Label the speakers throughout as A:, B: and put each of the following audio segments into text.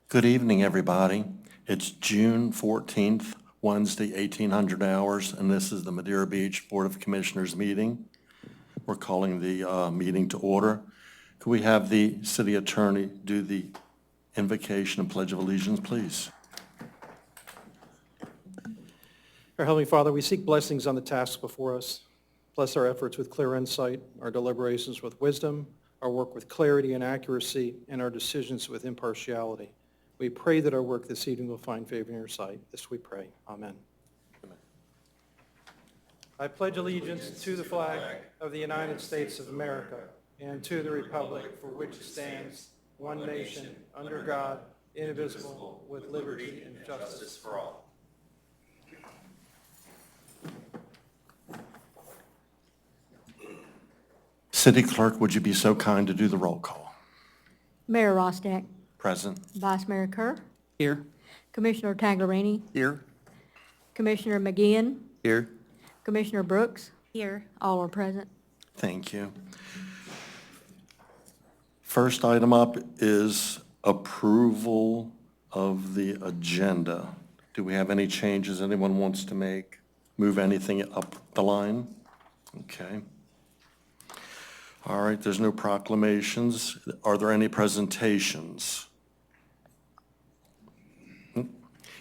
A: Good evening, everybody. It's June 14th, Wednesday, 1800 hours, and this is the Madeira Beach Board of Commissioners meeting. We're calling the meeting to order. Could we have the city attorney do the invocation and pledge of allegiance, please?
B: Our Heavenly Father, we seek blessings on the tasks before us. Bless our efforts with clear insight, our deliberations with wisdom, our work with clarity and accuracy, and our decisions with impartiality. We pray that our work this evening will find favor in your sight. This we pray. Amen. I pledge allegiance to the flag of the United States of America and to the republic for which it stands, one nation, under God, indivisible, with liberty and justice for all.
A: City Clerk, would you be so kind to do the roll call?
C: Mayor Rostack.
A: Present.
C: Vice Mayor Kerr.
D: Here.
C: Commissioner Taglerini.
D: Here.
C: Commissioner McGeehan.
D: Here.
C: Commissioner Brooks. Here. All are present.
A: Thank you. First item up is approval of the agenda. Do we have any changes anyone wants to make? Move anything up the line? Okay. All right, there's no proclamations. Are there any presentations?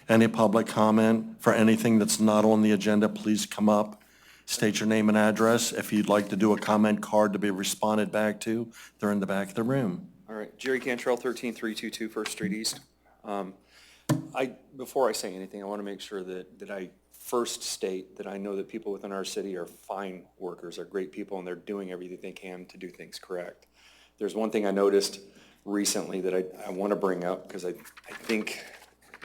A: Any public comment for anything that's not on the agenda, please come up. State your name and address. If you'd like to do a comment card to be responded back to, they're in the back of the room.
E: All right, Jerry Cantrell, 13322 First Street East. Before I say anything, I want to make sure that I first state that I know that people within our city are fine workers, are great people, and they're doing everything they can to do things correct. There's one thing I noticed recently that I want to bring up because I think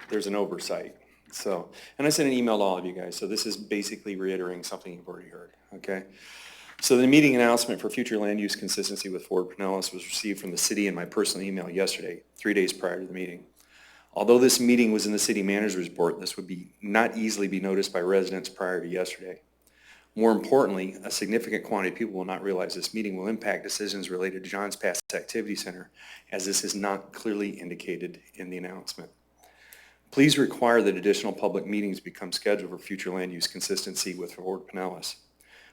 E: there's an oversight. So, and I sent an email to all of you guys, so this is basically reiterating something you've already heard, okay? So the meeting announcement for future land use consistency with Fort Pinellas was received from the city in my personal email yesterday, 3 days prior to the meeting. Although this meeting was in the city manager's report, this would not easily be noticed by residents prior to yesterday. More importantly, a significant quantity of people will not realize this meeting will impact decisions related to John's Pass Activity Center, as this is not clearly indicated in the announcement. Please require that additional public meetings become scheduled for future land use consistency with Fort Pinellas.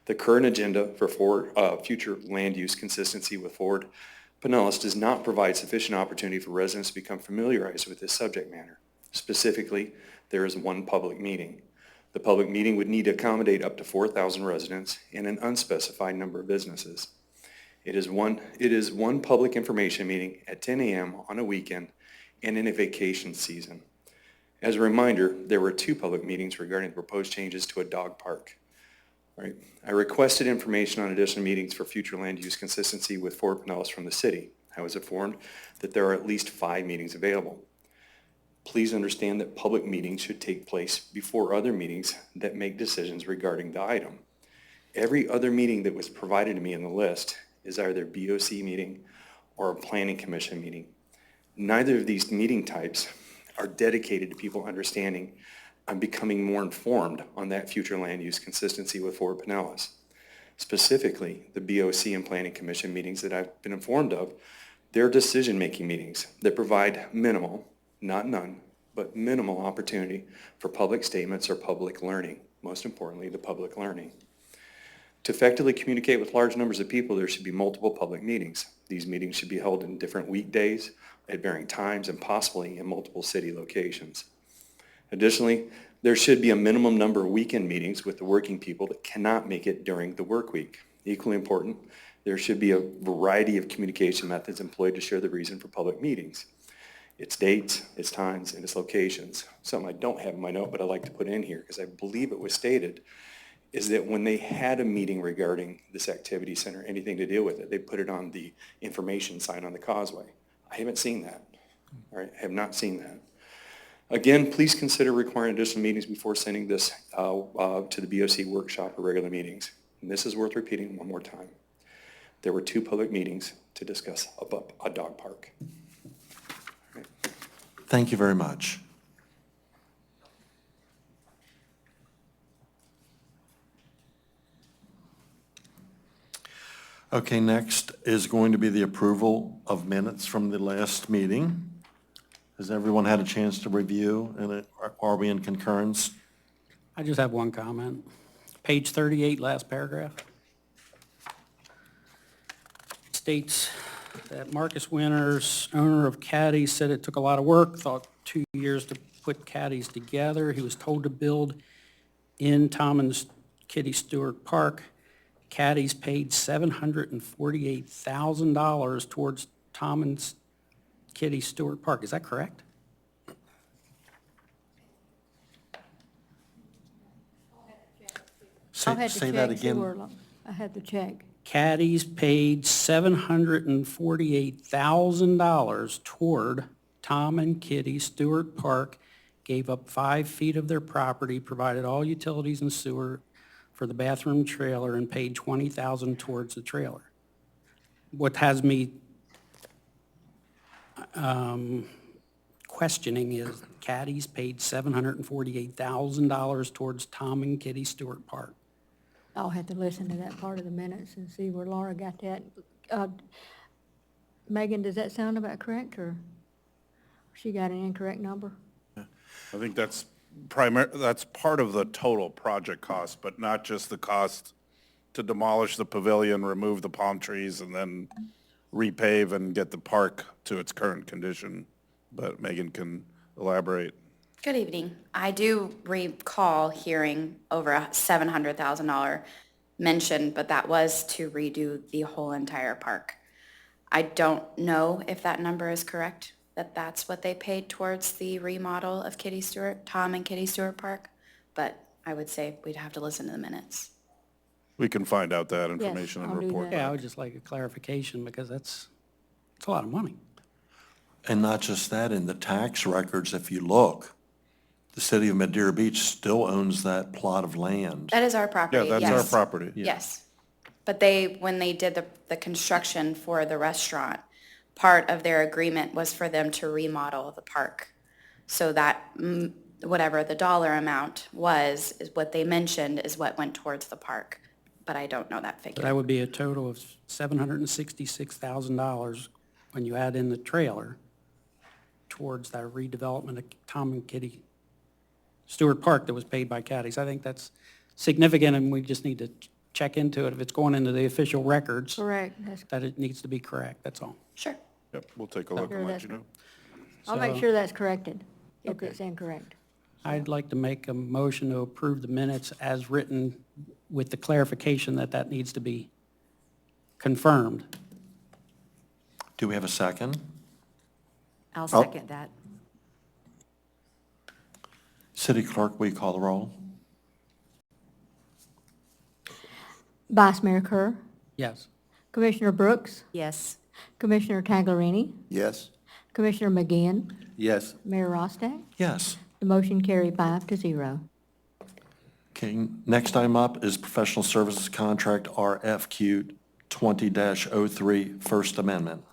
E: The current agenda for future land use consistency with Fort Pinellas does not provide sufficient opportunity for residents to become familiarized with this subject matter. Specifically, there is one public meeting. The public meeting would need to accommodate up to 4,000 residents and an unspecified number of businesses. It is one public information meeting at 10 a.m. on a weekend and in a vacation season. As a reminder, there were 2 public meetings regarding the proposed changes to a dog park. Right. I requested information on additional meetings for future land use consistency with Fort Pinellas from the city. I was informed that there are at least 5 meetings available. Please understand that public meetings should take place before other meetings that make decisions regarding the item. Every other meeting that was provided to me in the list is either a BOC meeting or a planning commission meeting. Neither of these meeting types are dedicated to people understanding and becoming more informed on that future land use consistency with Fort Pinellas. Specifically, the BOC and Planning Commission meetings that I've been informed of, they're decision-making meetings that provide minimal, not none, but minimal opportunity for public statements or public learning, most importantly, the public learning. To effectively communicate with large numbers of people, there should be multiple public meetings. These meetings should be held in different weekdays, at varying times, and possibly in multiple city locations. Additionally, there should be a minimum number of weekend meetings with the working people that cannot make it during the work week. Equally important, there should be a variety of communication methods employed to share the reason for public meetings. Its dates, its times, and its locations. Something I don't have in my note, but I'd like to put in here because I believe it was stated, is that when they had a meeting regarding this activity center, anything to deal with it, they put it on the information sign on the causeway. I haven't seen that. All right, I have not seen that. Again, please consider requiring additional meetings before sending this to the BOC workshop or regular meetings. And this is worth repeating one more time. There were 2 public meetings to discuss a dog park. Right.
A: Thank you very much. Okay, next is going to be the approval of minutes from the last meeting. Has everyone had a chance to review, and are we in concurrence?
D: I just have one comment. Page 38, last paragraph. States that Marcus Winters, owner of Caddies, said it took a lot of work, thought 2 years to put Caddies together. He was told to build in Tom and Kitty Stewart Park. Caddies paid $748,000 towards Tom and Kitty Stewart Park. Is that correct?
C: I'll have to
A: Say that
C: check, see
A: again.
C: where I had to check.
D: Caddies paid $748,000 toward Tom and Kitty Stewart Park, gave up 5 feet of their property, provided all utilities and sewer for the bathroom trailer, and paid $20,000 towards the trailer. What has me questioning is Caddies paid $748,000 towards Tom and Kitty Stewart Park.
C: I'll have to listen to that part of the minutes and see where Laura got that. Megan, does that sound about correct, or she got an incorrect number?
F: I think that's part of the total project cost, but not just the cost to demolish the pavilion, remove the palm trees, and then repave and get the park to its current condition. But Megan can elaborate.
G: Good evening. I do recall hearing over a $700,000 mentioned, but that was to redo the whole entire park. I don't know if that number is correct, that that's what they paid towards the remodel of Tom and Kitty Stewart Park, but I would say we'd have to listen to the minutes.
F: We can find out that information and
C: I'll do
F: report
C: that.
D: Yeah, I
F: back.
D: would just like a clarification, because it's a lot of money.
A: And not just that, in the tax records, if you look, the city of Madeira Beach still owns that plot of land.
G: That is our property,
F: Yeah,
G: yes.
F: that's our property.
G: Yes. But when they did the construction for the restaurant, part of their agreement was for them to remodel the park. So that, whatever the dollar amount was, is what they mentioned is what went towards the park. But I don't know that
D: So
G: figure.
D: that would be a total of $766,000 when you add in the trailer towards that redevelopment of Tom and Kitty Stewart Park that was paid by Caddies. I think that's significant, and we just need to check into it. If it's going into the official records,
C: Correct. That's,
D: that it needs to be correct, that's all.
G: Sure.
F: Yep, we'll take a look and let you know.
C: I'll make
D: So-
C: sure that's corrected, if
D: Okay.
C: it's incorrect.
D: I'd like to make a motion to approve the minutes as written with the clarification that that needs to be confirmed.
A: Do we have a second?
H: I'll second that.
A: City Clerk, will you call the roll?
C: Vice Mayor Kerr,
D: Yes.
C: Commissioner Brooks,
H: Yes.
C: Commissioner Taglerini,
I: Yes.
C: Commissioner McGinn,
I: Yes.
C: Mayor Rostack.
A: Yes.
C: The motion carried 5-0.
A: Okay, next item up is Professional Services Contract RFQ 20-03, First Amendment.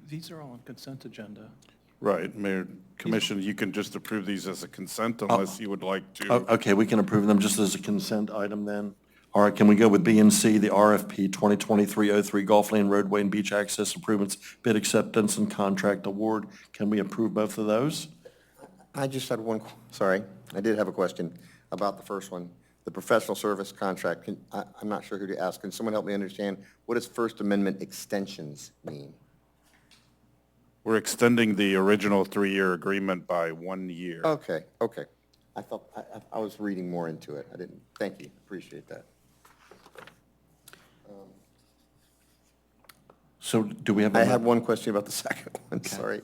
B: These are all on consent agenda.
F: Right, Mayor, Commission, you can just approve these as a consent unless you would like
A: Oh,
F: to.
A: okay, we can approve them just as a consent item then. All right, can we go with B and C, the RFP 2023-03 Gulf Lane Roadway and Beach Access Improvements Bid Acceptance and Contract Award? Can we approve both of those?
I: I just had one, sorry, I did have a question about the first one, the professional service contract. I'm not sure who to ask. Can someone help me understand, what does First Amendment extensions mean?
F: We're extending the original 3-year agreement by 1 year.
I: Okay, okay. I thought, I was reading more into it. I didn't, thank you, appreciate that.
A: So do we have?
I: I had one question about the second one, sorry.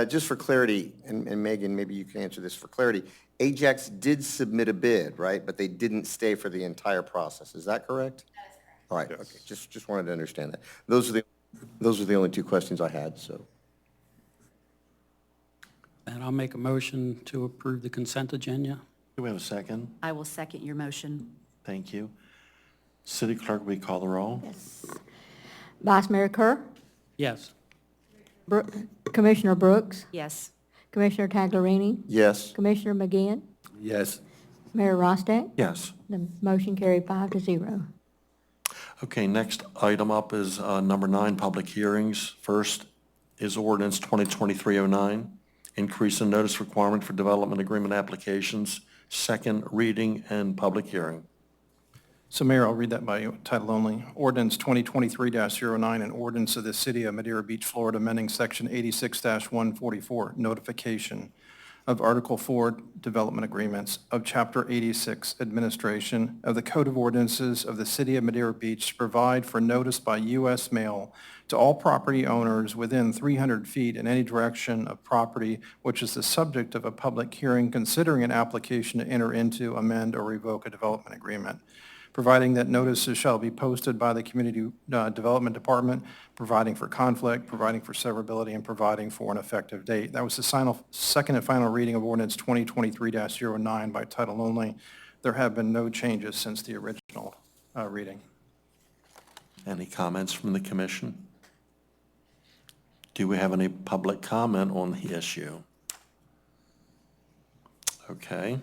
I: Just for clarity, and Megan, maybe you can answer this for clarity. Ajax did submit a bid, right? But they didn't stay for the entire process. Is that correct? That is correct. All right,
F: Yes.
I: okay, just wanted to understand that. Those are the only two questions I had, so.
D: And I'll make a motion to approve the consent agenda.
A: Do we have a second?
H: I will second your motion.
A: Thank you. City Clerk, will you call the roll?
C: Yes. Vice Mayor Kerr,
D: Yes.
C: Commissioner Brooks,
H: Yes.
C: Commissioner Taglerini,
I: Yes.
C: Commissioner McGinn,
I: Yes.
C: Mayor Rostack.
A: Yes.
C: The motion carried 5-0.
A: Okay, next item up is number 9, public hearings. First is ordinance 2023-09, increase in notice requirement for development agreement applications, second reading and public hearing.
B: So Mayor, I'll read that by title only. Ordinance 2023-09, an ordinance of the City of Madeira Beach, Florida, amending Section 86-144, notification of Article 4 Development Agreements of Chapter 86 Administration of the Code of Ordinances of the City of Madeira Beach to provide for notice by U.S. mail to all property owners within 300 feet in any direction of property which is the subject of a public hearing considering an application to enter into, amend, or revoke a development agreement, providing that notices shall be posted by the Community Development Department, providing for conflict, providing for severability, and providing for an effective date. That was the second and final reading of ordinance 2023-09 by title only. There have been no changes since the original reading.
A: Any comments from the commission? Do we have any public comment on the issue? Okay.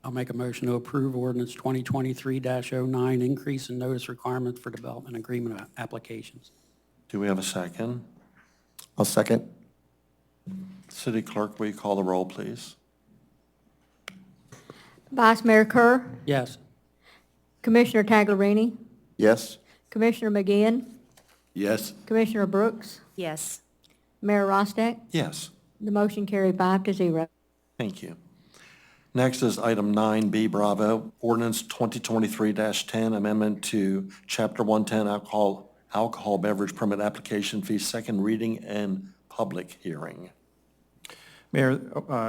D: I'll make a motion to approve ordinance 2023-09, increase in notice requirement for development agreement applications.
A: Do we have a second?
I: I'll second.
A: City Clerk, will you call the roll, please?
C: Vice Mayor Kerr,
D: Yes.
C: Commissioner Taglerini,
I: Yes?
C: Commissioner McGinn,
A: Yes.
C: Commissioner Brooks,
H: Yes.
C: Mayor Rostack.
A: Yes.
C: The motion carried 5-0.
A: Thank you. Next is item 9B, Bravo, ordinance 2023-10, amendment to Chapter 110 alcohol beverage permit application fee, second reading and public hearing.
B: Mayor,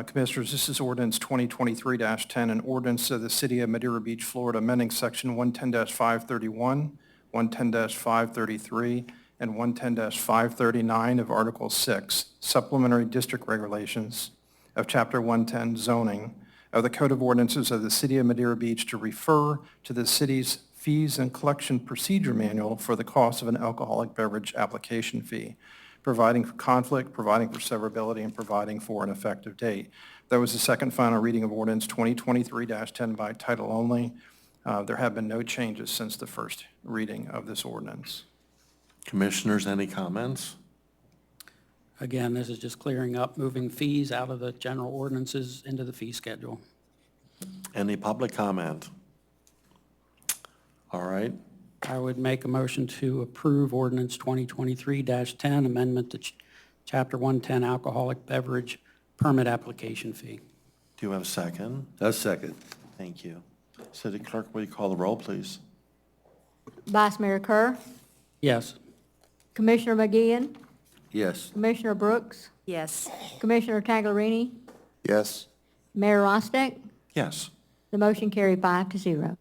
B: Commissioners, this is ordinance 2023-10, an ordinance of the City of Madeira Beach, Florida, amending Section 110-531, 110-533, and 110-539 of Article 6, Supplementary District Regulations of Chapter 110 Zoning of the Code of Ordinances of the City of Madeira Beach to refer to the city's Fees and Collection Procedure Manual for the cost of an alcoholic beverage application fee, providing for conflict, providing for severability, and providing for an effective date. That was the second final reading of ordinance 2023-10 by title only. There have been no changes since the first reading of this ordinance.
A: Commissioners, any comments?
D: Again, this is just clearing up, moving fees out of the general ordinances into the fee schedule.
A: Any public comment? All right.
D: I would make a motion to approve ordinance 2023-10, amendment to Chapter 110 alcoholic beverage permit application fee.
A: Do you have a second?
J: A second.
A: Thank you. City Clerk, will you call the roll, please?
C: Vice Mayor Kerr,
D: Yes.
C: Commissioner McGinn,
J: Yes.
C: Commissioner Brooks,
H: Yes.
C: Commissioner Taglerini,
I: Yes?
C: Mayor Rostack.
A: Yes.
C: The motion carried 5-0.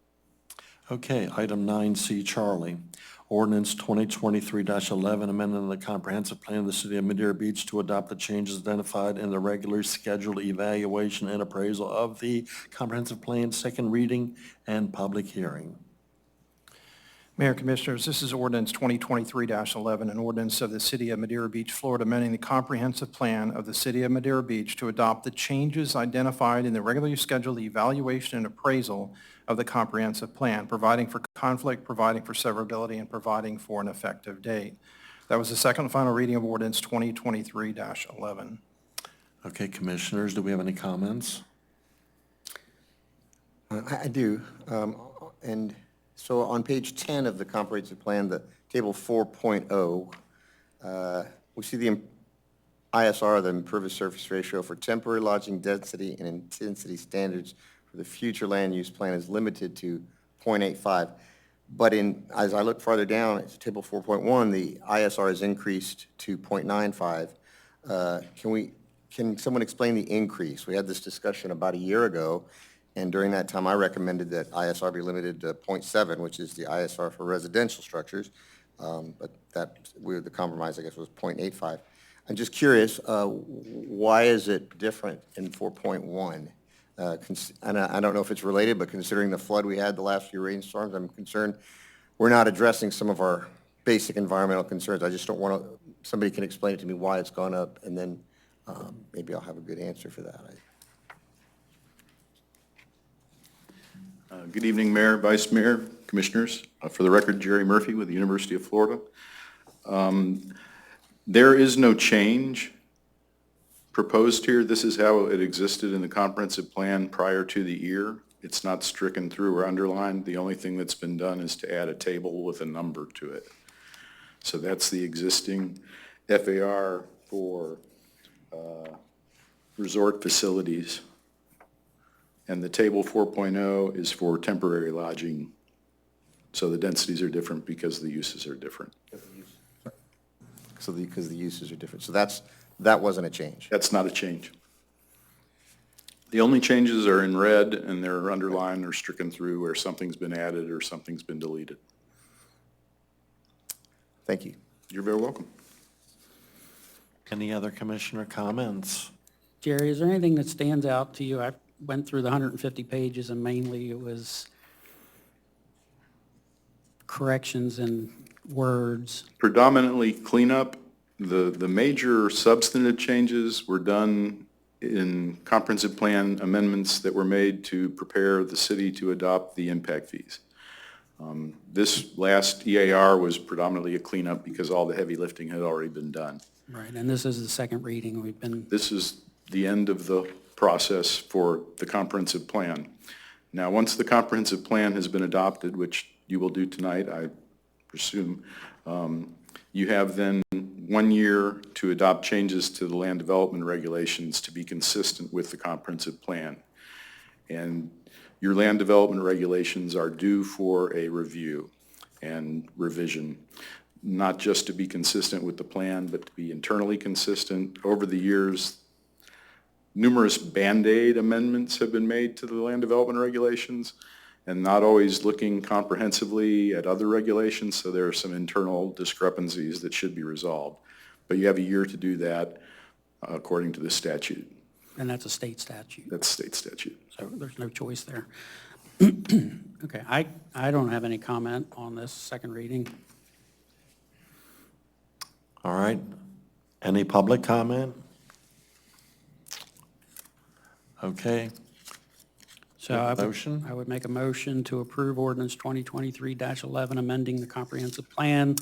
A: Okay, item 9C, Charlie. Ordinance 2023-11, amending the comprehensive plan of the City of Madeira Beach to adopt the changes identified in the regularly scheduled evaluation and appraisal of the comprehensive plan, second reading and public hearing.
B: Mayor, Commissioners, this is ordinance 2023-11, an ordinance of the City of Madeira Beach, Florida, amending the comprehensive plan of the City of Madeira Beach to adopt the changes identified in the regularly scheduled evaluation and appraisal of the comprehensive plan, providing for conflict, providing for severability, and providing for an effective date. That was the second and final reading of ordinance 2023-11.
A: Okay, Commissioners, do we have any comments?
I: I do. And so on page 10 of the comprehensive plan, the table 4.0, we see the ISR, the impervious surface ratio for temporary lodging density and intensity standards for the future land use plan is limited to 0.85. But as I look farther down, it's table 4.1, the ISR is increased to 0.95. Can someone explain the increase? We had this discussion about a year ago, and during that time, I recommended that ISR be limited to 0.7, which is the ISR for residential structures. But the compromise, I guess, was 0.85. I'm just curious, why is it different in 4.1? And I don't know if it's related, but considering the flood we had the last few rainstorms, I'm concerned we're not addressing some of our basic environmental concerns. I just don't want to, somebody can explain it to me why it's gone up, and then maybe I'll have a good answer for that.
J: Good evening, Mayor, Vice Mayor, Commissioners. For the record, Jerry Murphy with the University of Florida. There is no change proposed here. This is how it existed in the comprehensive plan prior to the year. It's not stricken through or underlined. The only thing that's been done is to add a table with a number to it. So that's the existing FAR for resort facilities. And the table 4.0 is for temporary lodging. So the densities are different because the uses are different.
I: So because the uses are different. So that wasn't a change.
J: That's not a change. The only changes are in red, and they're underlined or stricken through where something's been added or something's been deleted.
I: Thank you.
J: You're very welcome.
A: Any other commissioner comments?
D: Jerry, is there anything that stands out to you? I went through the 150 pages, and mainly it was corrections in words.
J: Predominantly cleanup. The major substantive changes were done in comprehensive plan amendments that were made to prepare the city to adopt the impact fees. This last EAR was predominantly a cleanup because all the heavy lifting had already been done.
D: Right, and this is the second reading. We've been,
J: This is the end of the process for the comprehensive plan. Now, once the comprehensive plan has been adopted, which you will do tonight, I presume, you have then 1 year to adopt changes to the land development regulations to be consistent with the comprehensive plan. And your land development regulations are due for a review and revision, not just to be consistent with the plan, but to be internally consistent. Over the years, numerous Band-Aid amendments have been made to the land development regulations and not always looking comprehensively at other regulations, so there are some internal discrepancies that should be resolved. But you have a year to do that according to the statute.
D: and that's a state statute,
J: That's state statute.
D: so there's no choice there. Okay, I don't have any comment on this second reading.
A: All right. Any public comment? Okay.
D: So I
A: Motion?
D: I would make a motion to approve ordinance 2023-11, amending the comprehensive plan of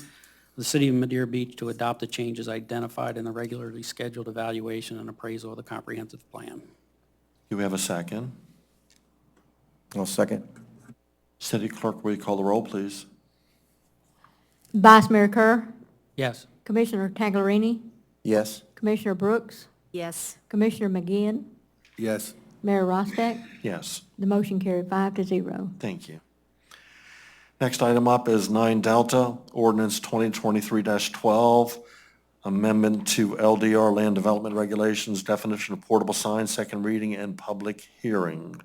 D: the city of Madeira Beach to adopt the changes identified in the regularly scheduled evaluation and appraisal of the comprehensive plan.
A: Do we have a second?
I: I'll second.
A: City Clerk, will you call the roll, please?
C: Vice Mayor Kerr,
D: Yes.
C: Commissioner Taglerini,
I: Yes?
C: Commissioner Brooks,
H: Yes.
C: Commissioner McGinn,
I: Yes.
C: Mayor Rostack.
A: Yes.
C: The motion carried 5-0.
A: Thank you. Next item up is 9 Delta, ordinance 2023-12, amendment to LDR Land Development Regulations, definition of portable signs, second reading and public hearing.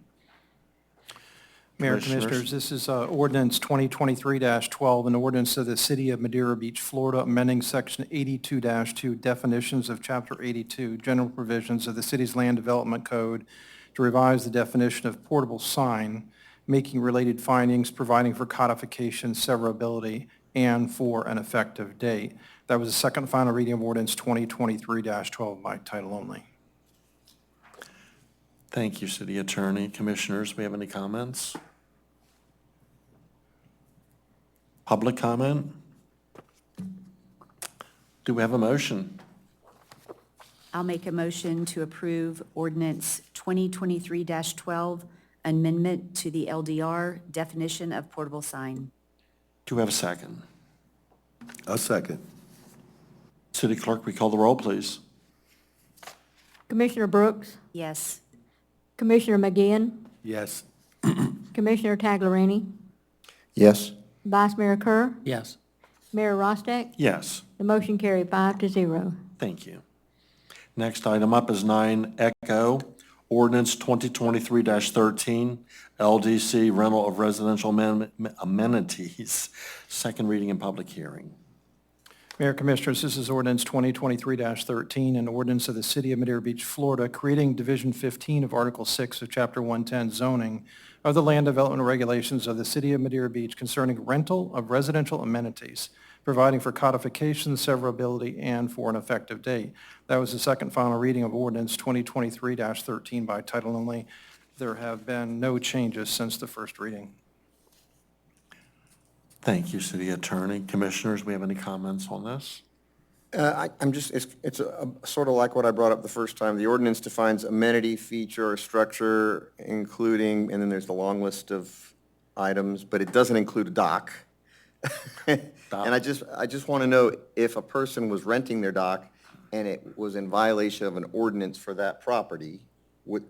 B: Mayor,
A: Commissioners.
B: Commissioners, this is ordinance 2023-12, an ordinance of the City of Madeira Beach, Florida, amending Section 82-2 definitions of Chapter 82, general provisions of the city's land development code to revise the definition of portable sign, making related findings, providing for codification, severability, and for an effective date. That was the second and final reading of ordinance 2023-12 by title only.
A: Thank you, City Attorney. Commissioners, we have any comments? Public comment? Do we have a motion?
H: I'll make a motion to approve ordinance 2023-12, amendment to the LDR definition of portable sign.
A: Do we have a second?
I: I'll second.
A: City Clerk, we call the roll, please?
C: Commissioner Brooks,
H: Yes.
C: Commissioner McGinn,
I: Yes.
C: Commissioner Taglerini,
I: Yes?
C: Vice Mayor Kerr,
D: Yes.
C: Mayor Rostack.
A: Yes.
C: The motion carried 5-0.
A: Thank you. Next item up is 9 Echo, ordinance 2023-13, LDC rental of residential amenities, second reading and public hearing.
B: Mayor, Commissioners, this is ordinance 2023-13, an ordinance of the City of Madeira Beach, Florida, creating Division 15 of Article 6 of Chapter 110 zoning of the land development regulations of the City of Madeira Beach concerning rental of residential amenities, providing for codification, severability, and for an effective date. That was the second final reading of ordinance 2023-13 by title only. there have been no changes since the first reading.
A: Thank you, City Attorney. Commissioners, we have any comments on this?
I: I'm just, it's sort of like what I brought up the first time. The ordinance defines amenity, feature, or structure, including, and then there's the long list of items, but it doesn't include a dock. And I just want to know if a person was renting their dock and it was in violation of an ordinance for that property,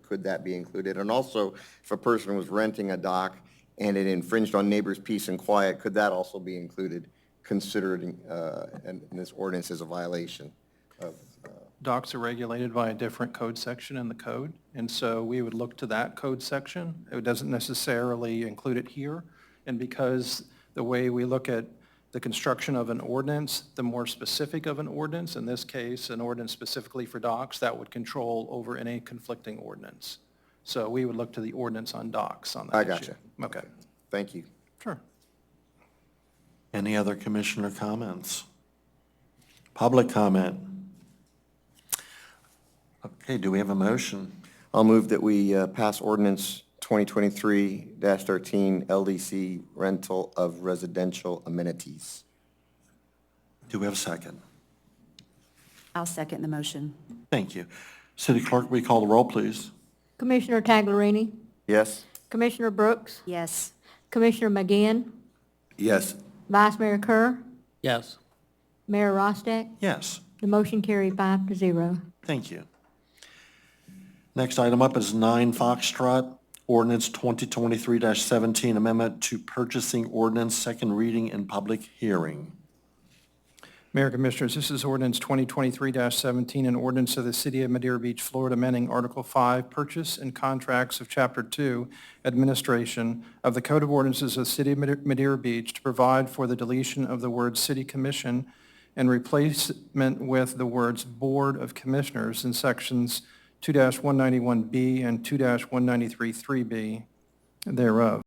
I: could that be included? And also, if a person was renting a dock and it infringed on neighbors' peace and quiet, could that also be included, considering in this ordinance as a violation of?
B: Docks are regulated by a different code section in the code, and so we would look to that code section. It doesn't necessarily include it here, and because the way we look at the construction of an ordinance, the more specific of an ordinance, in this case, an ordinance specifically for docks, that would control over any conflicting ordinance. So we would look to the ordinance on docks on that
I: I
B: issue.
I: gotcha.
B: Okay,
I: Thank you.
B: sure.
A: Any other commissioner comments? Public comment? Okay, do we have a motion?
I: I'll move that we pass ordinance 2023-13 LDC rental of residential amenities.
A: Do we have a second?
H: I'll second the motion.
A: Thank you. City Clerk, will you call the roll, please?
C: Commissioner Taglerini?
I: Yes?
C: Commissioner Brooks?
H: Yes.
C: Commissioner McGinn?
I: Yes.
C: Vice Mayor Kerr?
D: Yes.
C: Mayor Rostack?
A: Yes.
C: The motion carried 5-0.
A: Thank you. Next item up is 9 Foxtrot, ordinance 2023-17, amendment to purchasing ordinance, second reading and public hearing.
B: Mayor, Commissioners, this is ordinance 2023-17, an ordinance of the City of Madeira Beach, Florida, amending Article 5, Purchase and Contracts of Chapter 2, Administration of the Code of Ordinances of the City of Madeira Beach to provide for the deletion of the words City Commission and replacement with the words Board of Commissioners in sections 2-191B and 2-193-3B thereof,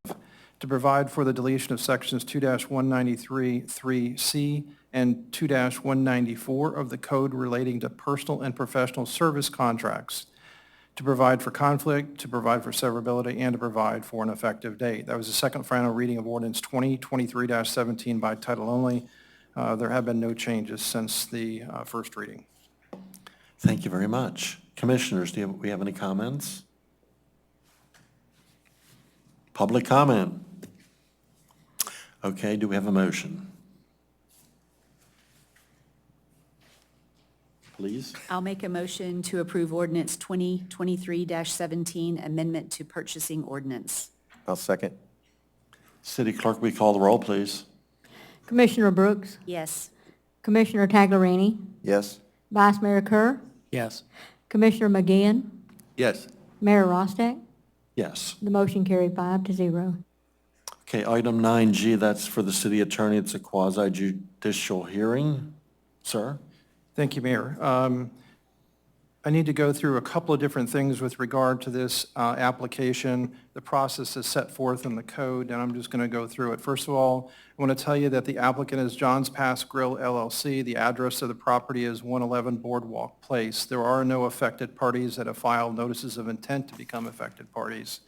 B: to provide for the deletion of sections 2-193-3C and 2-194 of the code relating to personal and professional service contracts, to provide for conflict, to provide for severability, and to provide for an effective date. That was the second final reading of ordinance 2023-17 by title only. There have been no changes since the first reading.
A: Thank you very much. Commissioners, do we have any comments? Public comment? Okay, do we have a motion? Please?
H: I'll make a motion to approve ordinance 2023-17, amendment to purchasing ordinance.
I: I'll second.
A: City Clerk, will you call the roll, please?
C: Commissioner Brooks?
H: Yes.
C: Commissioner Taglerini?
I: Yes?
C: Vice Mayor Kerr?
D: Yes.
C: Commissioner McGinn?
I: Yes.
C: Mayor Rostack?
A: Yes.
C: The motion carried 5-0.
A: Okay, item 9G, that's for the city attorney. It's a quasi-judicial hearing. Sir?
B: Thank you, Mayor. I need to go through a couple of different things with regard to this application. The process is set forth in the code, and I'm just going to go through it. First of all, I want to tell you that the applicant is John's Pass Grill LLC. The address of the property is 111 Boardwalk Place. There are no affected parties that have filed notices of intent to become affected parties.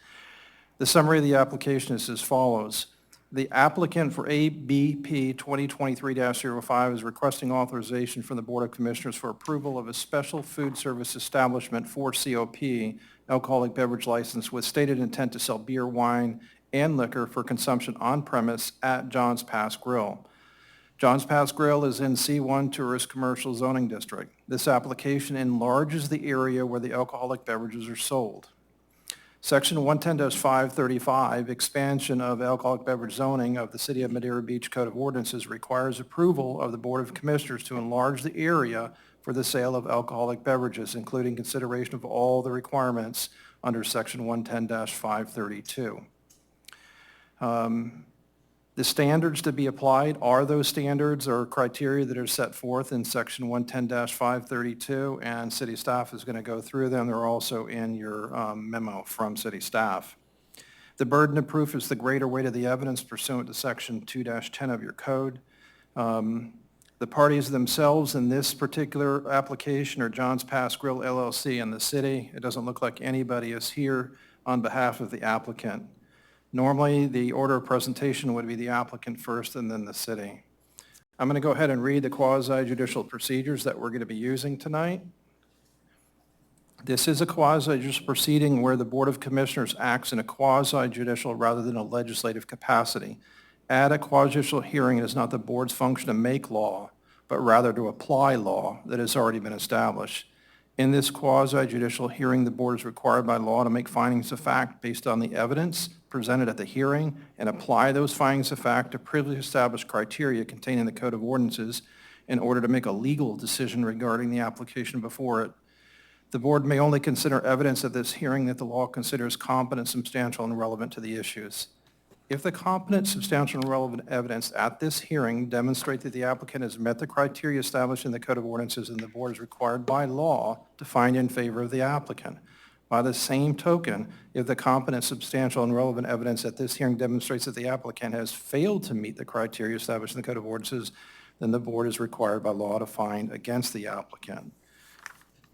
B: The summary of the application is as follows. The applicant for ABP 2023-05 is requesting authorization from the Board of Commissioners for approval of a special food service establishment for COP, alcoholic beverage license, with stated intent to sell beer, wine, and liquor for consumption on premise at John's Pass Grill. John's Pass Grill is in C1 Tourist Commercial Zoning District. This application enlarges the area where the alcoholic beverages are sold. Section 110-535, expansion of alcoholic beverage zoning of the City of Madeira Beach Code of Ordinances, requires approval of the Board of Commissioners to enlarge the area for the sale of alcoholic beverages, including consideration of all the requirements under Section 110-532. The standards to be applied are those standards or criteria that are set forth in Section 110-532, and city staff is going to go through them. They're also in your memo from city staff. The burden of proof is the greater weight of the evidence pursuant to Section 2-10 of your code. The parties themselves in this particular application are John's Pass Grill LLC and the city. It doesn't look like anybody is here on behalf of the applicant. Normally, the order of presentation would be the applicant first and then the city. I'm going to go ahead and read the quasi-judicial procedures that we're going to be using tonight. This is a quasi-judicial proceeding where the Board of Commissioners acts in a quasi-judicial rather than a legislative capacity. At a quasi-judicial hearing, it is not the board's function to make law, but rather to apply law that has already been established. In this quasi-judicial hearing, the board is required by law to make findings of fact based on the evidence presented at the hearing and apply those findings of fact to previously established criteria contained in the Code of Ordinances in order to make a legal decision regarding the application before it. The board may only consider evidence at this hearing that the law considers competent, substantial, and relevant to the issues. If the competent, substantial, and relevant evidence at this hearing demonstrate that the applicant has met the criteria established in the Code of Ordinances, then the board is required by law to find in favor of the applicant. By the same token, if the competent, substantial, and relevant evidence at this hearing demonstrates that the applicant has failed to meet the criteria established in the Code of Ordinances, then the board is required by law to find against the applicant.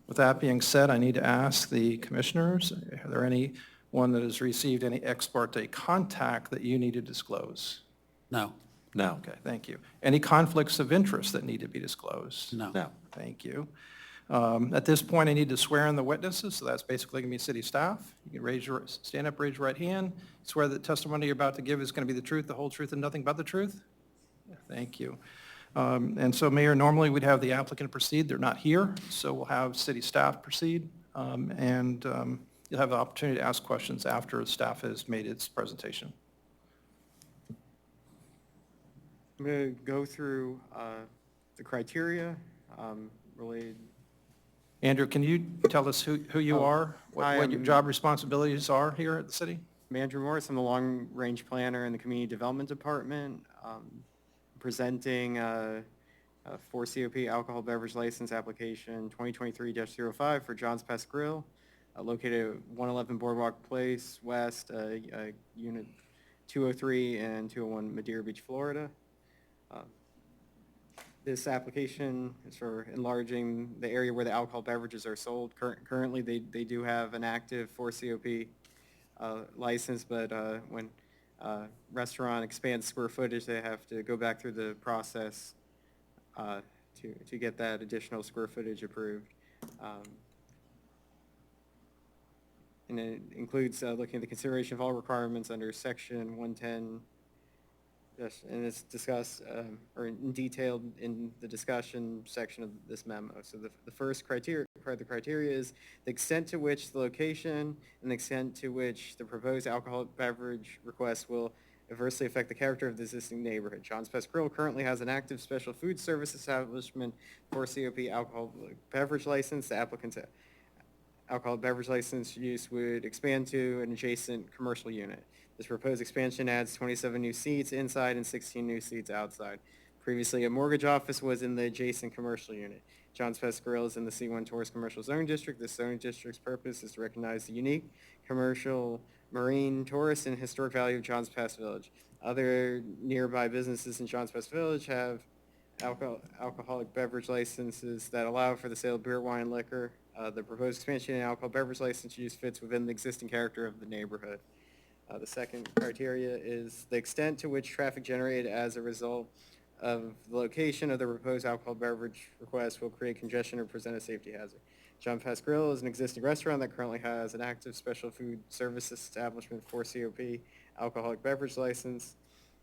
B: With that being said, I need to ask the commissioners, are there anyone that has received any ex parte contact that you need to disclose?
D: No.
A: No.
B: Okay, thank you. Any conflicts of interest that need to be disclosed?
D: No.
A: No.
B: Thank you. At this point, I need to swear in the witnesses, so that's basically going to be city staff. You can stand up, raise your right hand. Swear that the testimony you're about to give is going to be the truth, the whole truth, and nothing but the truth? Thank you. And so, Mayor, normally we'd have the applicant proceed. They're not here, so we'll have city staff proceed. And you'll have the opportunity to ask questions after staff has made its presentation.
K: I'm going to go through the criteria related.
B: Andrew, can you tell us who you are, what your job responsibilities are here at the city?
K: I'm Andrew Morris. I'm the long-range planner in the Community Development Department. Presenting for COP alcohol beverage license application 2023-05 for John's Pest Grill, located at 111 Boardwalk Place West, Unit 203 and 201 Madeira Beach, Florida. This application is for enlarging the area where the alcohol beverages are sold. Currently, they do have an active 4COP license, but when restaurant expands square footage, they have to go back through the process to get that additional square footage approved. And it includes looking at the consideration of all requirements under section 110, and it's discussed or in detailed in the discussion section of this memo. So the first criteria is the extent to which the location and the extent to which the proposed alcoholic beverage request will adversely affect the character of the existing neighborhood. John's Pest Grill currently has an active special food service establishment for COP alcoholic beverage license. The applicant's alcoholic beverage license use would expand to an adjacent commercial unit. This proposed expansion adds 27 new seats inside and 16 new seats outside. Previously, a mortgage office was in the adjacent commercial unit. John's Pest Grill is in the C1 Tourist Commercial Zone District. This zone district's purpose is to recognize the unique commercial, marine, tourist, and historic value of John's Pest Village. Other nearby businesses in John's Pest Village have alcoholic beverage licenses that allow for the sale of beer, wine, and liquor. The proposed expansion in alcohol beverage license use fits within the existing character of the neighborhood. The second criteria is the extent to which traffic generated as a result of the location of the proposed alcohol beverage request will create congestion or present a safety hazard. John's Pest Grill is an existing restaurant that currently has an active special food service establishment for COP alcoholic beverage license.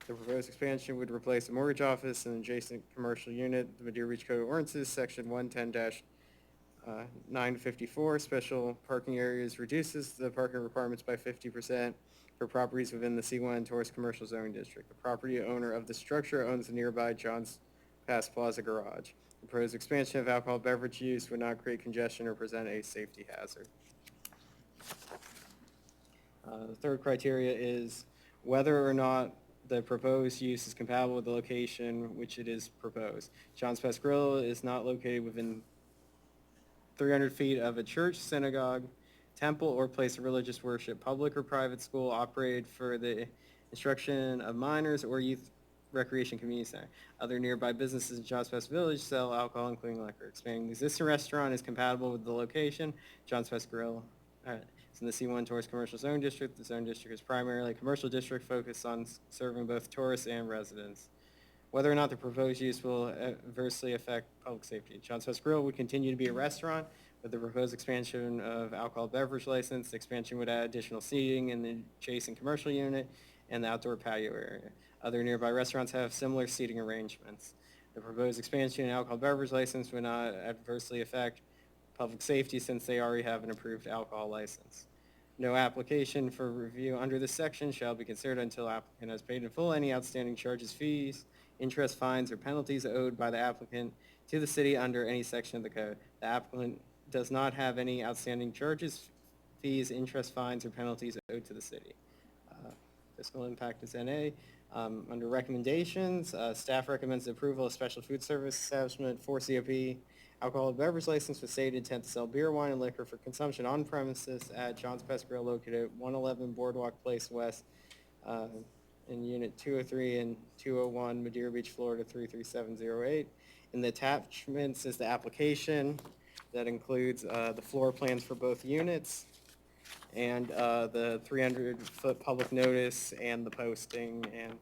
K: The proposed expansion would replace a mortgage office and adjacent commercial unit. The Madeira Beach Code of Ordinances, section 110-954, special parking areas reduces the parking requirements by 50% for properties within the C1 Tourist Commercial Zone District. The property owner of the structure owns the nearby John's Pass Plaza garage. The proposed expansion of alcohol beverage use would not create congestion or present a safety hazard. The third criteria is whether or not the proposed use is compatible with the location which it is proposed. John's Pest Grill is not located within 300 feet of a church, synagogue, temple, or place of religious worship, public or private school operated for the instruction of minors, or youth recreation community center. Other nearby businesses in John's Pest Village sell alcohol, including liquor. Expanding the existing restaurant is compatible with the location. John's Pest Grill It's in the C1 Tourist Commercial Zone District. The zone district is primarily a commercial district focused on serving both tourists and residents. Whether or not the proposed use will adversely affect public safety. John's Fest Grill would continue to be a restaurant with the proposed expansion of alcohol beverage license. The expansion would add additional seating in the adjacent commercial unit and the outdoor patio area. Other nearby restaurants have similar seating arrangements. The proposed expansion in alcohol beverage license would not adversely affect public safety since they already have an approved alcohol license. No application for review under this section shall be considered until applicant has paid in full any outstanding charges, fees, interest, fines, or penalties owed by the applicant to the city under any section of the code. The applicant does not have any outstanding charges, fees, interest, fines, or penalties owed to the city. Fiscal impact is NA. Under recommendations, staff recommends the approval of special food service establishment 4COP alcoholic beverage license with stated intent to sell beer, wine, and liquor for consumption on premises at John's Pest Grill located at 111 Boardwalk Place West in Unit 203 and 201, Madeira Beach, Florida 33708. In the attachments is the application that includes the floor plans for both units and the 300-foot public notice and the posting. And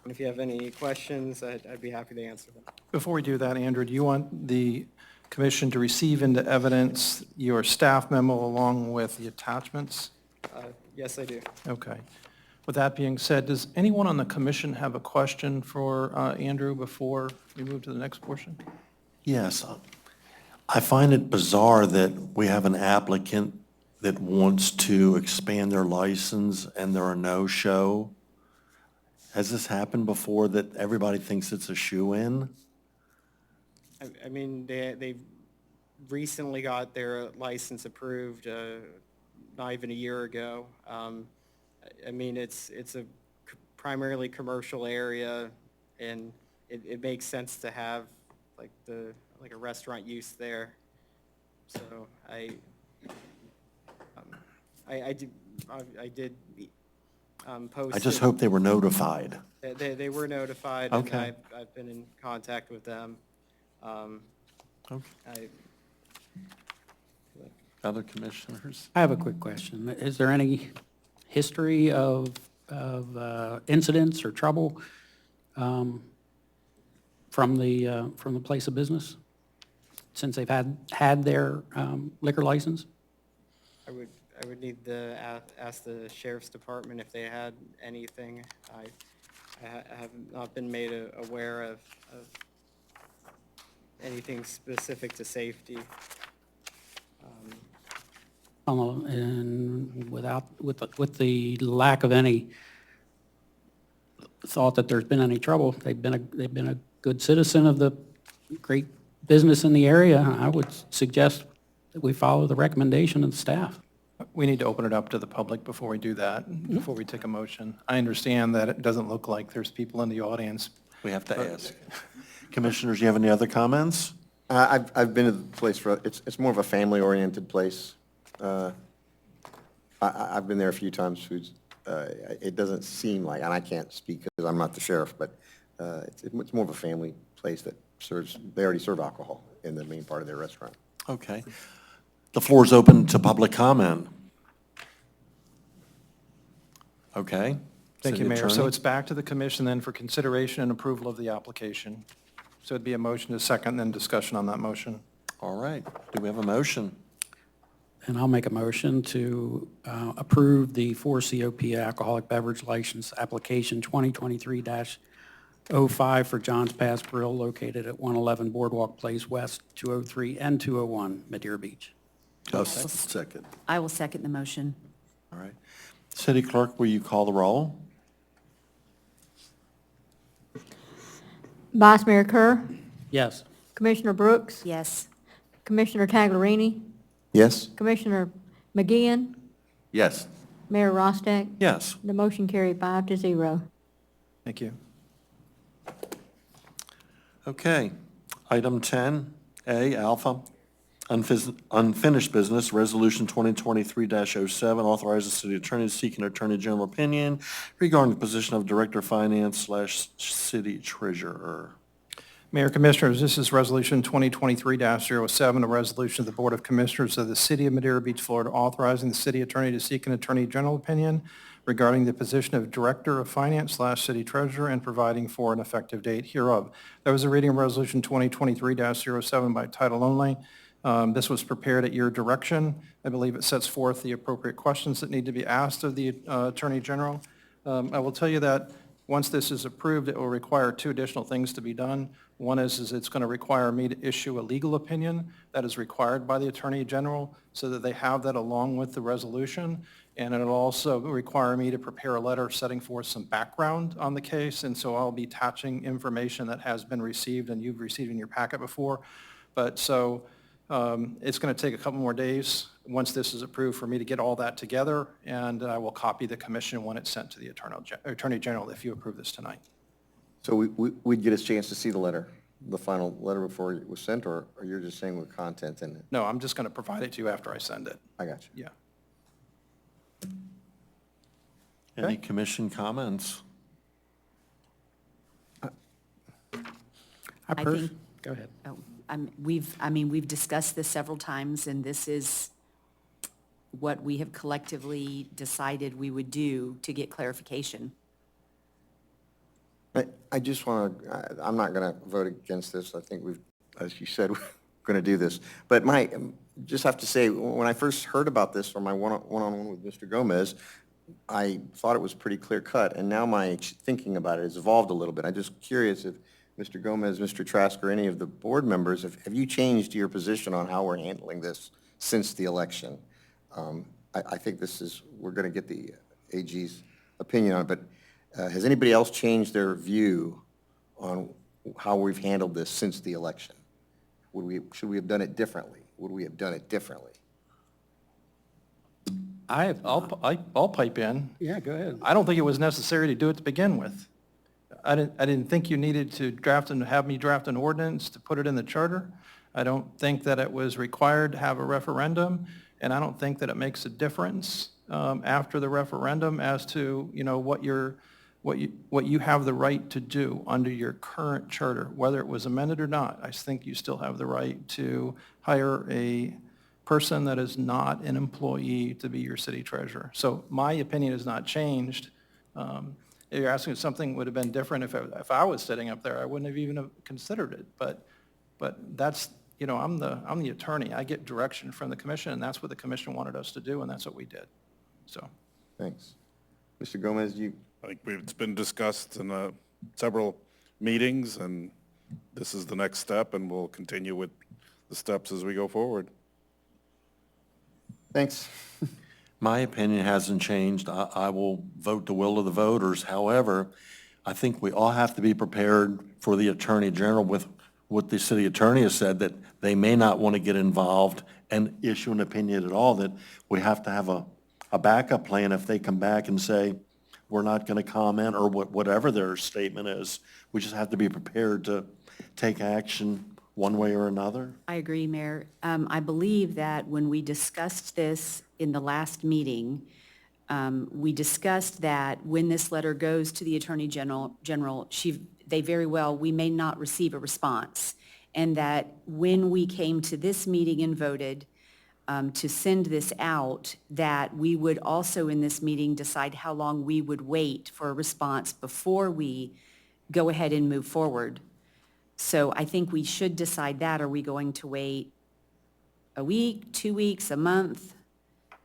K: if you have any questions, I'd be happy to answer them.
B: Before we do that, Andrew, do you want the commission to receive into evidence your staff memo along with the attachments?
K: Yes, I do.
B: Okay. With that being said, does anyone on the commission have a question for Andrew before we move to the next portion?
A: Yes. I find it bizarre that we have an applicant that wants to expand their license and there are no-show. Has this happened before that everybody thinks it's a shoe-in?
K: I mean, they recently got their license approved, not even a year ago. I mean, it's a primarily commercial area, and it makes sense to have like a restaurant use there. So I did post.
A: I just hope they were notified.
K: They were notified,
A: Okay.
K: and I've been in contact with them.
A: Okay. Other commissioners?
D: I have a quick question. Is there any history of incidents or trouble from the place of business since they've had their liquor license?
K: I would need to ask the sheriff's department if they had anything. I have not been made aware of anything specific to safety.
D: And with the lack of any thought that there's been any trouble, they've been a good citizen of the great business in the area. I would suggest that we follow the recommendation of the staff.
B: We need to open it up to the public before we do that, before we take a motion. I understand that it doesn't look like there's people in the audience.
A: We have to ask. Commissioners, you have any other comments?
I: I've been to the place for, it's more of a family-oriented place. I've been there a few times. It doesn't seem like, and I can't speak because I'm not the sheriff, but it's more of a family place that serves, they already serve alcohol in the main part of their restaurant.
A: Okay. The floor is open to public comment. Okay.
B: Thank you,
A: City
B: Mayor. So
A: Attorney?
B: it's back to the commission then for consideration and approval of the application. So it'd be a motion to second, then discussion on that motion.
A: All right. Do we have a motion?
D: And I'll make a motion to approve the 4COP alcoholic beverage license application 2023-05 for John's Pass Grill located at 111 Boardwalk Place West, 203 and 201 Madeira Beach.
A: Second.
H: I will second the motion.
A: All right. City Clerk, will you call the roll?
C: Vice Mayor Kerr,
D: Yes.
C: Commissioner Brooks,
H: Yes.
C: Commissioner Taglerini,
I: Yes?
C: Commissioner McGeehan,
A: Yes.
C: Mayor Rostack.
A: Yes.
C: The motion carried 5-0.
B: Thank you.
A: Okay. Item 10A, Alpha, unfinished business, Resolution 2023-07, authorizes the city attorney to seek an attorney general opinion regarding the position of Director of Finance / City Treasurer.
B: Mayor Commissioners, this is Resolution 2023-07, a resolution of the Board of Commissioners of the City of Madeira Beach, Florida, authorizing the city attorney to seek an attorney general opinion regarding the position of Director of Finance/City Treasurer and providing for an effective date hereof. That was a reading of Resolution 2023-07 by title only. This was prepared at your direction. I believe it sets forth the appropriate questions that need to be asked of the Attorney General. I will tell you that once this is approved, it will require two additional things to be done. One is it's going to require me to issue a legal opinion that is required by the Attorney General so that they have that along with the resolution. And it'll also require me to prepare a letter setting forth some background on the case. And so I'll be attaching information that has been received and you've received in your packet before. But so it's going to take a couple more days once this is approved for me to get all that together, and I will copy the commission when it's sent to the Attorney General if you approve this tonight.
I: So we'd get a chance to see the letter, the final letter before it was sent, or you're just saying with content in it?
B: No, I'm just going to provide it to you after I send it.
I: I got you.
B: Yeah.
A: Any commission comments?
H: I think,
D: Go ahead.
H: oh, we've discussed this several times, and this is what we have collectively decided we would do to get clarification.
I: I just want to, I'm not going to vote against this. I think we've, as you said, we're going to do this. But just have to say, when I first heard about this from my one-on-one with Mr. Gomez, I thought it was pretty clear cut, and now my thinking about it has evolved a little bit. I'm just curious if Mr. Gomez, Mr. Trask, or any of the board members, have you changed your position on how we're handling this since the election? I think we're going to get the AG's opinion on it, but has anybody else changed their view on how we've handled this since the election? Should we have done it differently? Would we have done it differently?
B: I'll pipe in.
D: Yeah, go ahead.
B: I don't think it was necessary to do it to begin with. I didn't think you needed to have me draft an ordinance to put it in the charter. I don't think that it was required to have a referendum, and I don't think that it makes a difference after the referendum as to, what you have the right to do under your current charter, whether it was amended or not. I think you still have the right to hire a person that is not an employee to be your city treasurer. So my opinion has not changed. If you're asking if something would have been different if I was sitting up there, I wouldn't have even considered it. But that's, I'm the attorney. I get direction from the commission, and that's what the commission wanted us to do, and that's what we did. So.
I: Thanks. Mr. Gomez,
F: I think it's been discussed in several meetings, and this is the next step, and we'll continue with the steps as we go forward.
I: thanks.
A: My opinion hasn't changed. I will vote the will of the voters. However, I think we all have to be prepared for the Attorney General with what the city attorney has said, that they may not want to get involved and issue an opinion at all, that we have to have a backup plan if they come back and say, we're not going to comment, or whatever their statement is. We just have to be prepared to take action one way or another.
H: I agree, Mayor. I believe that when we discussed this in the last meeting, we discussed that when this letter goes to the Attorney General, we may not receive a response. And that when we came to this meeting and voted to send this out, that we would also in this meeting decide how long we would wait for a response before we go ahead and move forward. So I think we should decide that. Are we going to wait a week, 2 weeks, a month?
B: If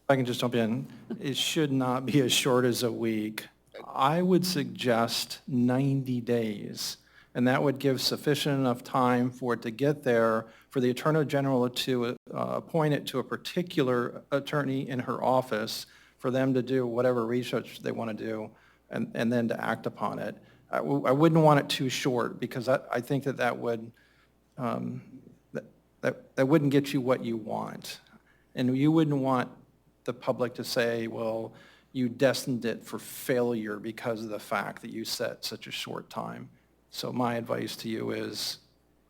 B: I can just jump in, it should not be as short as a week. I would suggest 90 days, and that would give sufficient enough time for it to get there, for the Attorney General to appoint it to a particular attorney in her office, for them to do whatever research they want to do, and then to act upon it. I wouldn't want it too short, because I think that would that wouldn't get you what you want. And you wouldn't want the public to say, well, you destined it for failure because of the fact that you set such a short time. So my advice to you is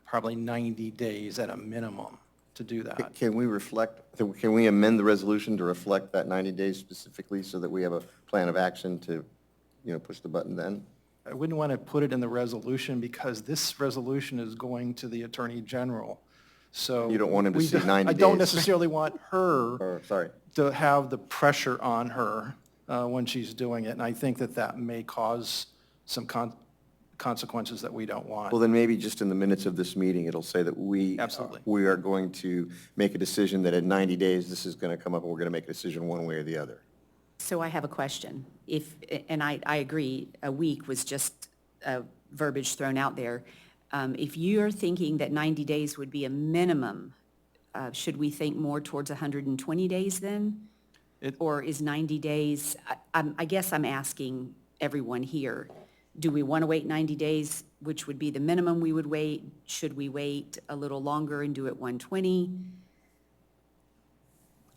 B: probably 90 days at a minimum to do that.
I: Can we amend the resolution to reflect that 90 days specifically so that we have a plan of action to, push the button then?
B: I wouldn't want to put it in the resolution because this resolution is going to the Attorney General. So.
I: You don't want him to
B: we
I: see
B: don't-
I: 90
B: I don't
I: days.
B: necessarily want her
I: Or, sorry.
B: to have the pressure on her when she's doing it. And I think that that may cause some consequences that we don't want.
I: Well, then maybe just in the minutes of this meeting, it'll say that
B: Absolutely.
I: we are going to make a decision that at 90 days, this is going to come up, and we're going to make a decision one way or the other.
H: So I have a question. And I agree, a week was just verbiage thrown out there. If you're thinking that 90 days would be a minimum, should we think more towards 120 days then? Or is 90 days, I guess I'm asking everyone here, do we want to wait 90 days, which would be the minimum we would wait? Should we wait a little longer and do it 120?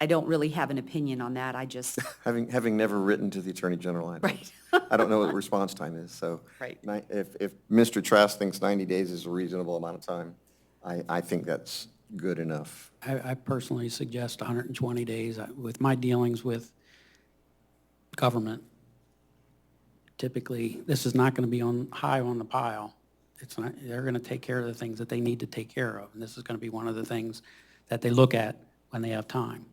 H: I don't really have an opinion on that, I just,
I: Having never written to the Attorney General,
H: right.
I: I don't know what the response time is, so.
H: Right.
I: If Mr. Trask thinks 90 days is a reasonable amount of time, I think that's good enough.
D: I personally suggest 120 days. With my dealings with government, typically, this is not going to be high on the pile. It's not, they're going to take care of the things that they need to take care of, and this is going to be one of the things that they look at when they have time.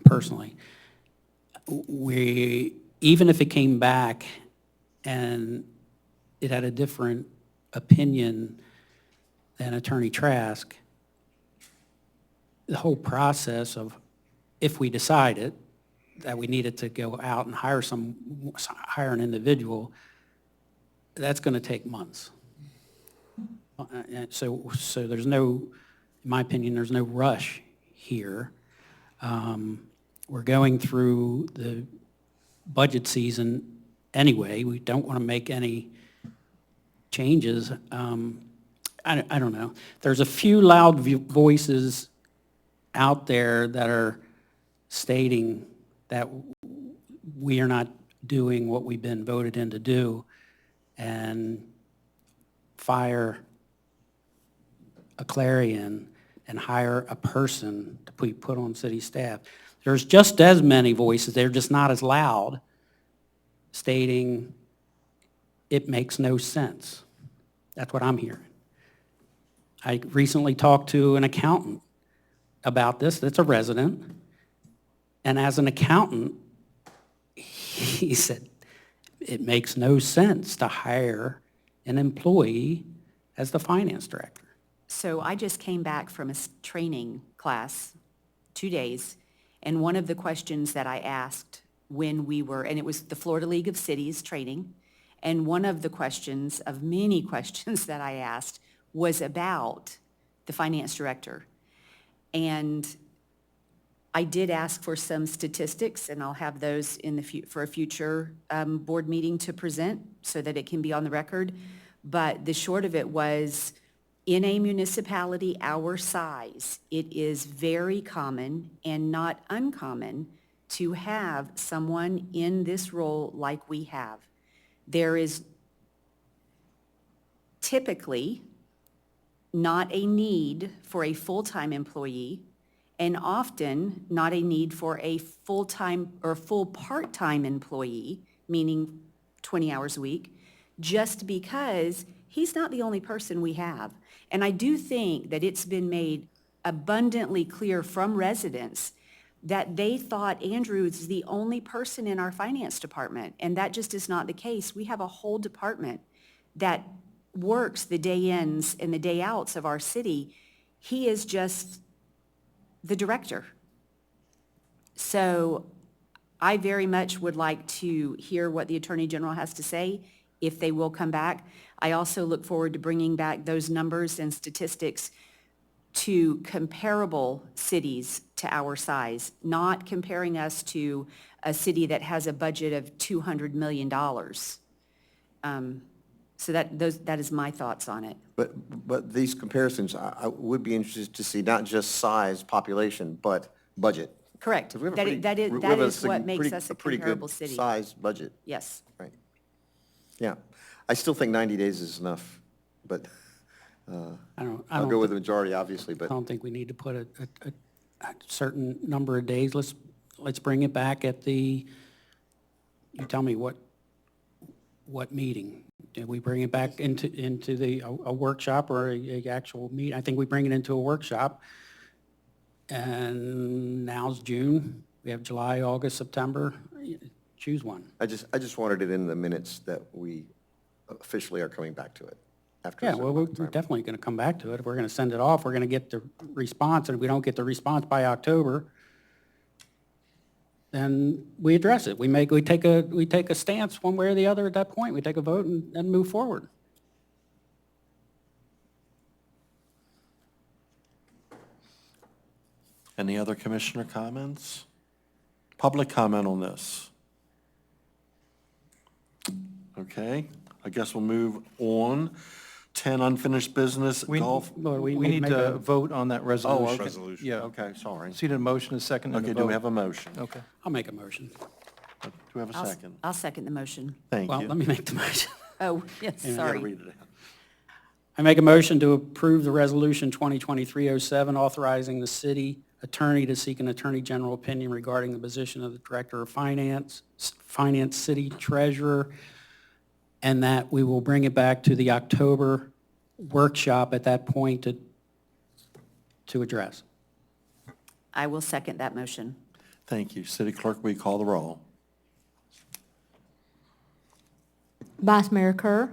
D: Personally, even if it came back and it had a different opinion than Attorney Trask, the whole process of, if we decided that we needed to go out and hire an individual, that's going to take months. So there's no, in my opinion, there's no rush here. We're going through the budget season anyway. We don't want to make any changes. I don't know. There's a few loud voices out there that are stating that we are not doing what we've been voted in to do and fire a clarion and hire a person to be put on city staff. There's just as many voices, they're just not as loud, stating it makes no sense. That's what I'm hearing. I recently talked to an accountant about this, that's a resident, and as an accountant, he said, it makes no sense to hire an employee as the finance director.
H: So I just came back from a training class, 2 days, and one of the questions that I asked when we were, and it was the Florida League of Cities training, and one of the questions of many questions that I asked was about the finance director. And I did ask for some statistics, and I'll have those for a future board meeting to present so that it can be on the record. But the short of it was, in a municipality our size, it is very common and not uncommon to have someone in this role like we have. There is typically not a need for a full-time employee, and often not a need for a full-time or full part-time employee, meaning 20 hours a week, just because he's not the only person we have. And I do think that it's been made abundantly clear from residents that they thought Andrew is the only person in our finance department, and that just is not the case. We have a whole department that works the day ins and the day outs of our city. He is just the director. So I very much would like to hear what the Attorney General has to say, if they will come back. I also look forward to bringing back those numbers and statistics to comparable cities to our size, not comparing us to a city that has a budget of $200 million. So that is my thoughts on it.
I: But these comparisons, I would be interested to see not just size, population, but budget.
H: Correct.
I: 'Cause we have a
H: That
I: pretty-
H: that is
I: we
H: that
I: have a
H: is what makes us a
I: pretty
H: comparable
I: good
H: city.
I: size budget.
H: Yes.
I: Right. Yeah. I still think 90 days is enough, but I'll go with the majority, obviously,
D: I
I: but
D: don't think we need to put a certain number of days. Let's bring it back at you tell me what what meeting? Do we bring it back into a workshop or a actual meet? I think we bring it into a workshop. And now's June. We have July, August, September. Choose one.
I: I just wanted it in the minutes that we officially are coming back to it after. a
D: Yeah,
I: certain
D: well,
I: amount
D: we're
I: of time.
D: definitely going to come back to it. If we're going to send it off, we're going to get the response, and if we don't get the response by October, then we address it. We take a stance one way or the other at that point. We take a vote and move forward.
A: Any other commissioner comments? Public comment on this? Okay, I guess we'll move on. 10, unfinished business, golf.
D: Well,
B: We need
D: make
B: to
D: a-
B: vote on that resolution.
A: okay.
F: Resolution.
B: Yeah.
A: Okay, sorry.
B: So you need a motion, a second, and a
A: Okay,
B: vote.
A: do we have a motion?
B: Okay.
D: I'll make a motion.
A: Do we have a
H: I'll-
A: second?
H: I'll second the motion.
A: Thank
D: Well,
A: you.
D: let me make the motion.
H: Oh, yes,
A: You gotta
H: sorry.
A: read it out.
D: I make a motion to approve the resolution 2023-07 authorizing the city attorney to seek an attorney general opinion regarding the position of the director of finance, city treasurer, and that we will bring it back to the October workshop at that point to address.
H: I will second that motion.
A: Thank you. City Clerk, will you call the roll?
C: Vice Mayor Kerr,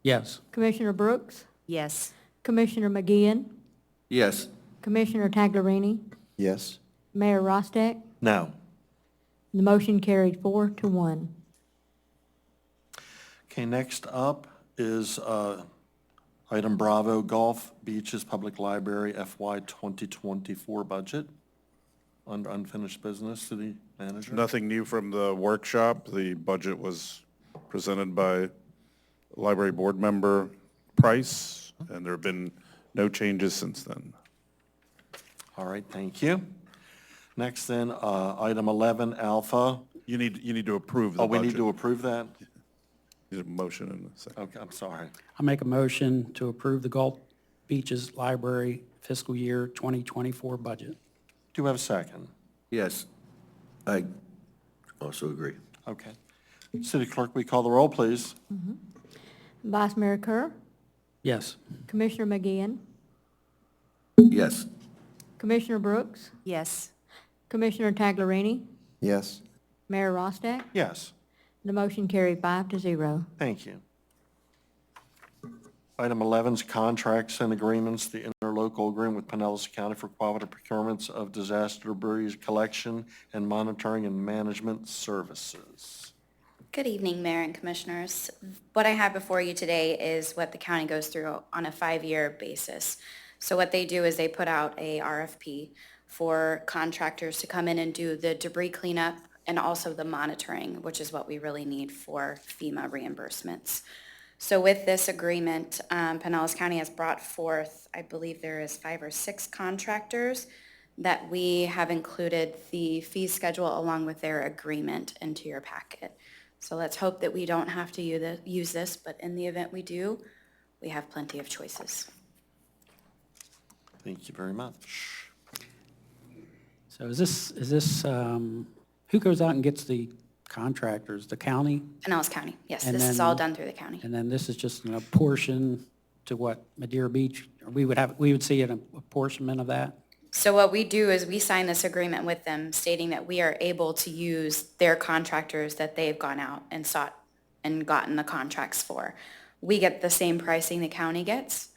D: Yes.
C: Commissioner Brooks,
H: Yes.
C: Commissioner McGeehan,
I: Yes.
C: Commissioner Taglerini,
I: Yes.
C: Mayor Rostick.
A: No.
C: The motion carried 4-1.
A: Okay, next up is item Bravo, Golf Beaches Public Library FY 2024 budget. Under unfinished business, city manager?
F: Nothing new from the workshop. The budget was presented by library board member Price, and there have been no changes since then.
A: All right, thank you. Next then, item 11, Alpha.
F: You need to approve the
A: Oh, we
F: budget.
A: need to approve that?
F: Need a motion in a second.
A: Okay, I'm sorry.
D: I make a motion to approve the Gulf Beaches Library fiscal year 2024 budget.
A: Do we have a second?
L: Yes, I also agree.
A: Okay. City Clerk, will you call the roll, please?
C: Vice Mayor Kerr,
D: Yes.
C: Commissioner McGeehan,
L: Yes,
C: Commissioner Brooks,
H: Yes.
C: Commissioner Taglerini,
I: Yes.
C: Mayor Rostick.
A: Yes.
C: The motion carried 5-0.
A: Thank you. Item 11 is contracts and agreements, the interlocal agreement with Pinellas County for cooperative procurements of disaster debris collection and monitoring and management services.
G: Good evening, Mayor and Commissioners. What I have before you today is what the county goes through on a 5-year basis. So what they do is they put out a RFP for contractors to come in and do the debris cleanup and also the monitoring, which is what we really need for FEMA reimbursements. So with this agreement, Pinellas County has brought forth, I believe there is 5 or 6 contractors that we have included the fee schedule along with their agreement into your packet. So let's hope that we don't have to use this, but in the event we do, we have plenty of choices.
A: Thank you very much.
D: So is this, who goes out and gets the contractors? The county?
G: Pinellas County, yes,
D: And
G: this is
D: then-
G: all done through the county.
D: And then this is just a portion to what, Madeira Beach? We would see an apportionment of that?
G: So what we do is we sign this agreement with them stating that we are able to use their contractors that they've gone out and sought and gotten the contracts for. We get the same pricing the county gets,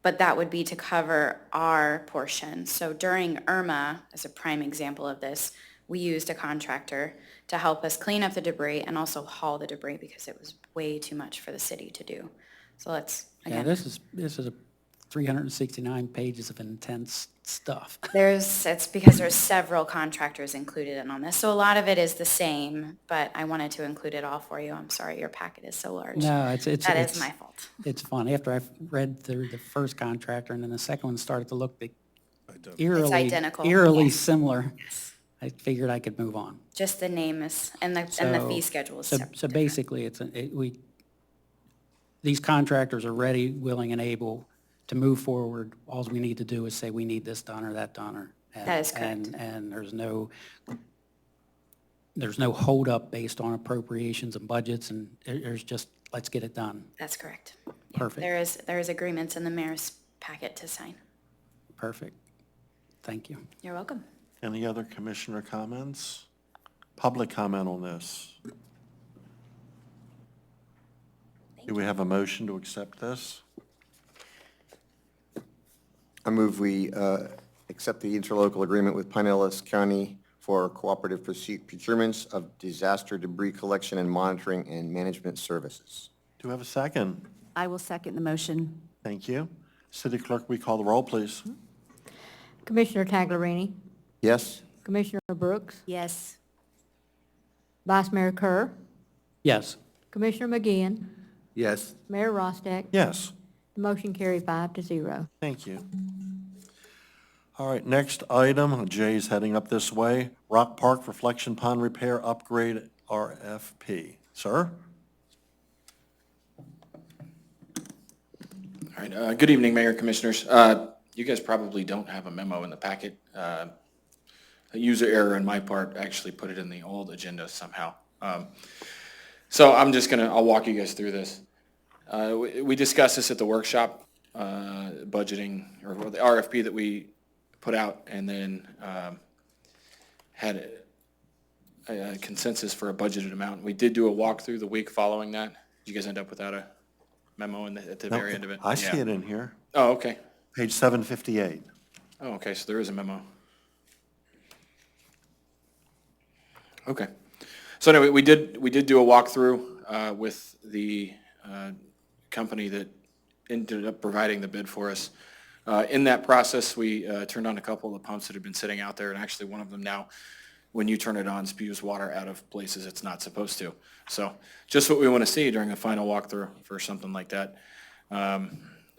G: but that would be to cover our portion. So during Irma, as a prime example of this, we used a contractor to help us clean up the debris and also haul the debris because it was way too much for the city to do. So let's,
D: Yeah,
G: again,
D: this is 369 pages of intense stuff.
G: it's because there's several contractors included in on this. So a lot of it is the same, but I wanted to include it all for you. I'm sorry, your packet is so large.
D: No, it's
G: That is my fault.
D: It's fun. After I read through the first contractor and then the second one started to look
F: Identical.
D: eerily,
G: identical,
D: eerily
G: yes.
D: similar, I figured I could move on.
G: Just the name is, and the fee schedule is
D: So
G: different.
D: basically, these contractors are ready, willing, and able to move forward. All we need to do is say, we need this done or that done, or.
G: That is correct.
D: And there's no there's no holdup based on appropriations and budgets, and there's just, let's get it done.
G: That's correct. Yeah,
D: Perfect.
G: There is agreements in the mayor's packet to sign.
D: Perfect. Thank you.
G: You're welcome.
A: Any other commissioner comments? Public comment on this? Do we have a motion to accept this?
I: I move we accept the interlocal agreement with Pinellas County for cooperative procurements of disaster debris collection and monitoring and management services.
A: Do we have a second?
H: I will second the motion.
A: Thank you. City Clerk, we call the roll, please.
C: Commissioner Taglerini,
I: Yes?
C: Commissioner Brooks,
H: Yes.
C: Vice Mayor Kerr,
D: Yes.
C: Commissioner McGinn,
L: Yes.
C: Mayor Rostack.
A: Yes.
C: The motion carried 5-0.
A: Thank you. All right, next item, Jay's heading up this way. Rock Park Reflection Pond Repair Upgrade RFP. Sir?
M: All right, good evening, Mayor and Commissioners. You guys probably don't have a memo in the packet. A user error on my part actually put it in the old agenda somehow. So I'll walk you guys through this. We discussed this at the workshop, budgeting, or the RFP that we put out, and then had a consensus for a budgeted amount. We did do a walkthrough the week following that. Did you guys end up without a memo at the very end of it?
A: I see
M: Yeah.
A: it in here.
M: Oh, okay.
A: Page 758.
M: Oh, okay, so there is a memo. Okay. So anyway, we did do a walkthrough with the company that ended up providing the bid for us. In that process, we turned on a couple of the pumps that had been sitting out there, and actually one of them now, when you turn it on, spews water out of places it's not supposed to. So just what we want to see during a final walkthrough for something like that.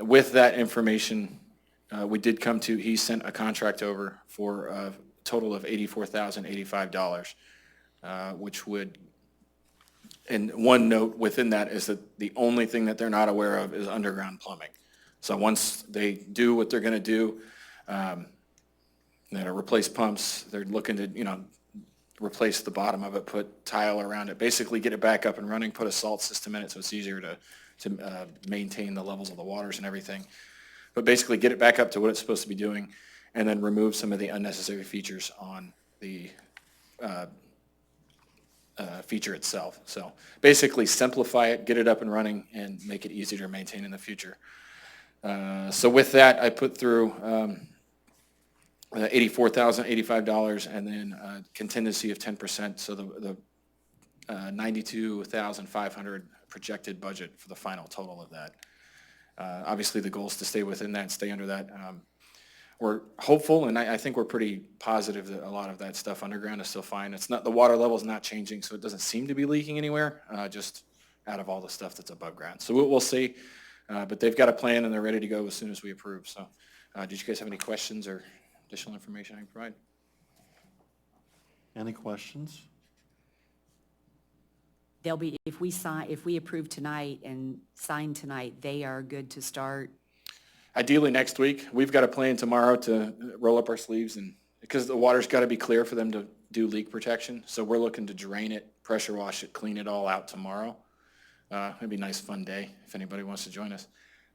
M: With that information, we did come to, he sent a contract over for a total of $84,085, which would, and one note within that is that the only thing that they're not aware of is underground plumbing. So once they do what they're going to do, replace pumps, they're looking to, replace the bottom of it, put tile around it, basically get it back up and running, put a salt system in it so it's easier to maintain the levels of the waters and everything. But basically get it back up to what it's supposed to be doing, and then remove some of the unnecessary features on the feature itself. So basically simplify it, get it up and running, and make it easier to maintain in the future. So with that, I put through $84,085 and then a contingency of 10%, so the $92,500 projected budget for the final total of that. Obviously, the goal is to stay within that, stay under that. We're hopeful, and I think we're pretty positive that a lot of that stuff underground is still fine. It's not, the water level is not changing, so it doesn't seem to be leaking anywhere, just out of all the stuff that's above ground. So we'll see, but they've got a plan and they're ready to go as soon as we approve. So did you guys have any questions or additional information I can provide?
A: Any questions?
H: They'll be, if we approve tonight and sign tonight, they are good to start.
M: Ideally next week. We've got a plan tomorrow to roll up our sleeves, and because the water's got to be clear for them to do leak protection. So we're looking to drain it, pressure wash it, clean it all out tomorrow. It'd be a nice fun day if anybody wants to join us.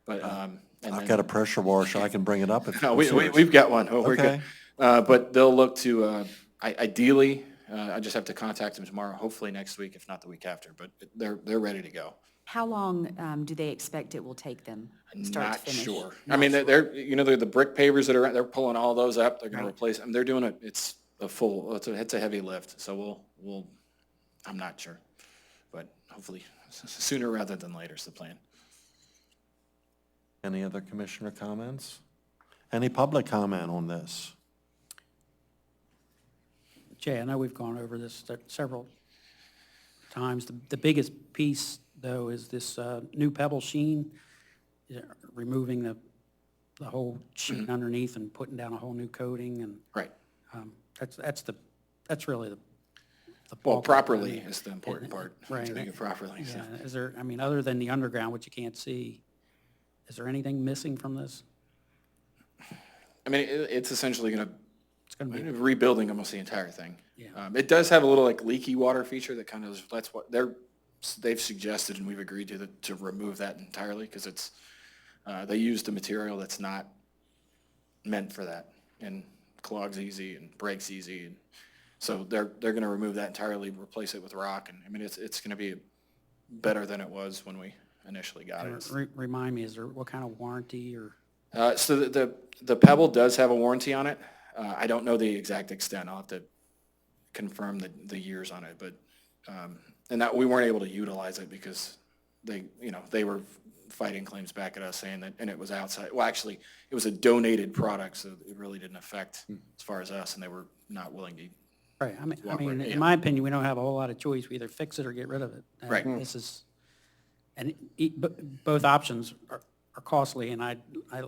M: But
A: I've got a pressure washer. I can bring it up if
M: no, we've got one. Oh, we're
A: Okay.
M: good. But they'll look to, ideally, I just have to contact them tomorrow, hopefully next week, if not the week after. But they're ready to go.
H: How long do they expect it will take them, start to
M: Not
H: finish?
M: sure. I mean, they're they're the brick pavers that are, they're pulling all those up. They're going to replace them. They're doing it. It's a heavy lift. So I'm not sure, but hopefully sooner rather than later is the plan.
A: Any other commissioner comments? Any public comment on this?
D: Jay, I know we've gone over this several times. The biggest piece, though, is this new pebble sheen, removing the whole sheen underneath and putting down a whole new coating, and
M: Right.
D: that's really the
M: Well,
D: bulk of it.
M: properly is the important part,
D: Right.
M: to make it properly. So.
D: Yeah, is there, I mean, other than the underground, which you can't see, is there anything missing from this?
M: I mean, it's essentially going to
D: It's going to be,
M: Rebuilding almost the entire thing.
D: Yeah.
M: It does have a little like leaky water feature that kind of, that's what they've suggested and we've agreed to remove that entirely because it's, they used a material that's not meant for that and clogs easy and breaks easy. And so they're going to remove that entirely, replace it with rock. And I mean, it's going to be better than it was when we initially got it.
D: remind me, is there, what kind of warranty or?
M: So the Pebble does have a warranty on it. I don't know the exact extent. I'll have to confirm the years on it, but, and that we weren't able to utilize it because they were fighting claims back at us saying that, and it was outside. Well, actually, it was a donated product, so it really didn't affect as far as us, and they were not willing to.
D: Right, I mean,
M: Yeah.
D: in my opinion, we don't have a whole lot of choice. We either fix it or get rid of it. And
M: Right.
D: This is, and both options are costly, and I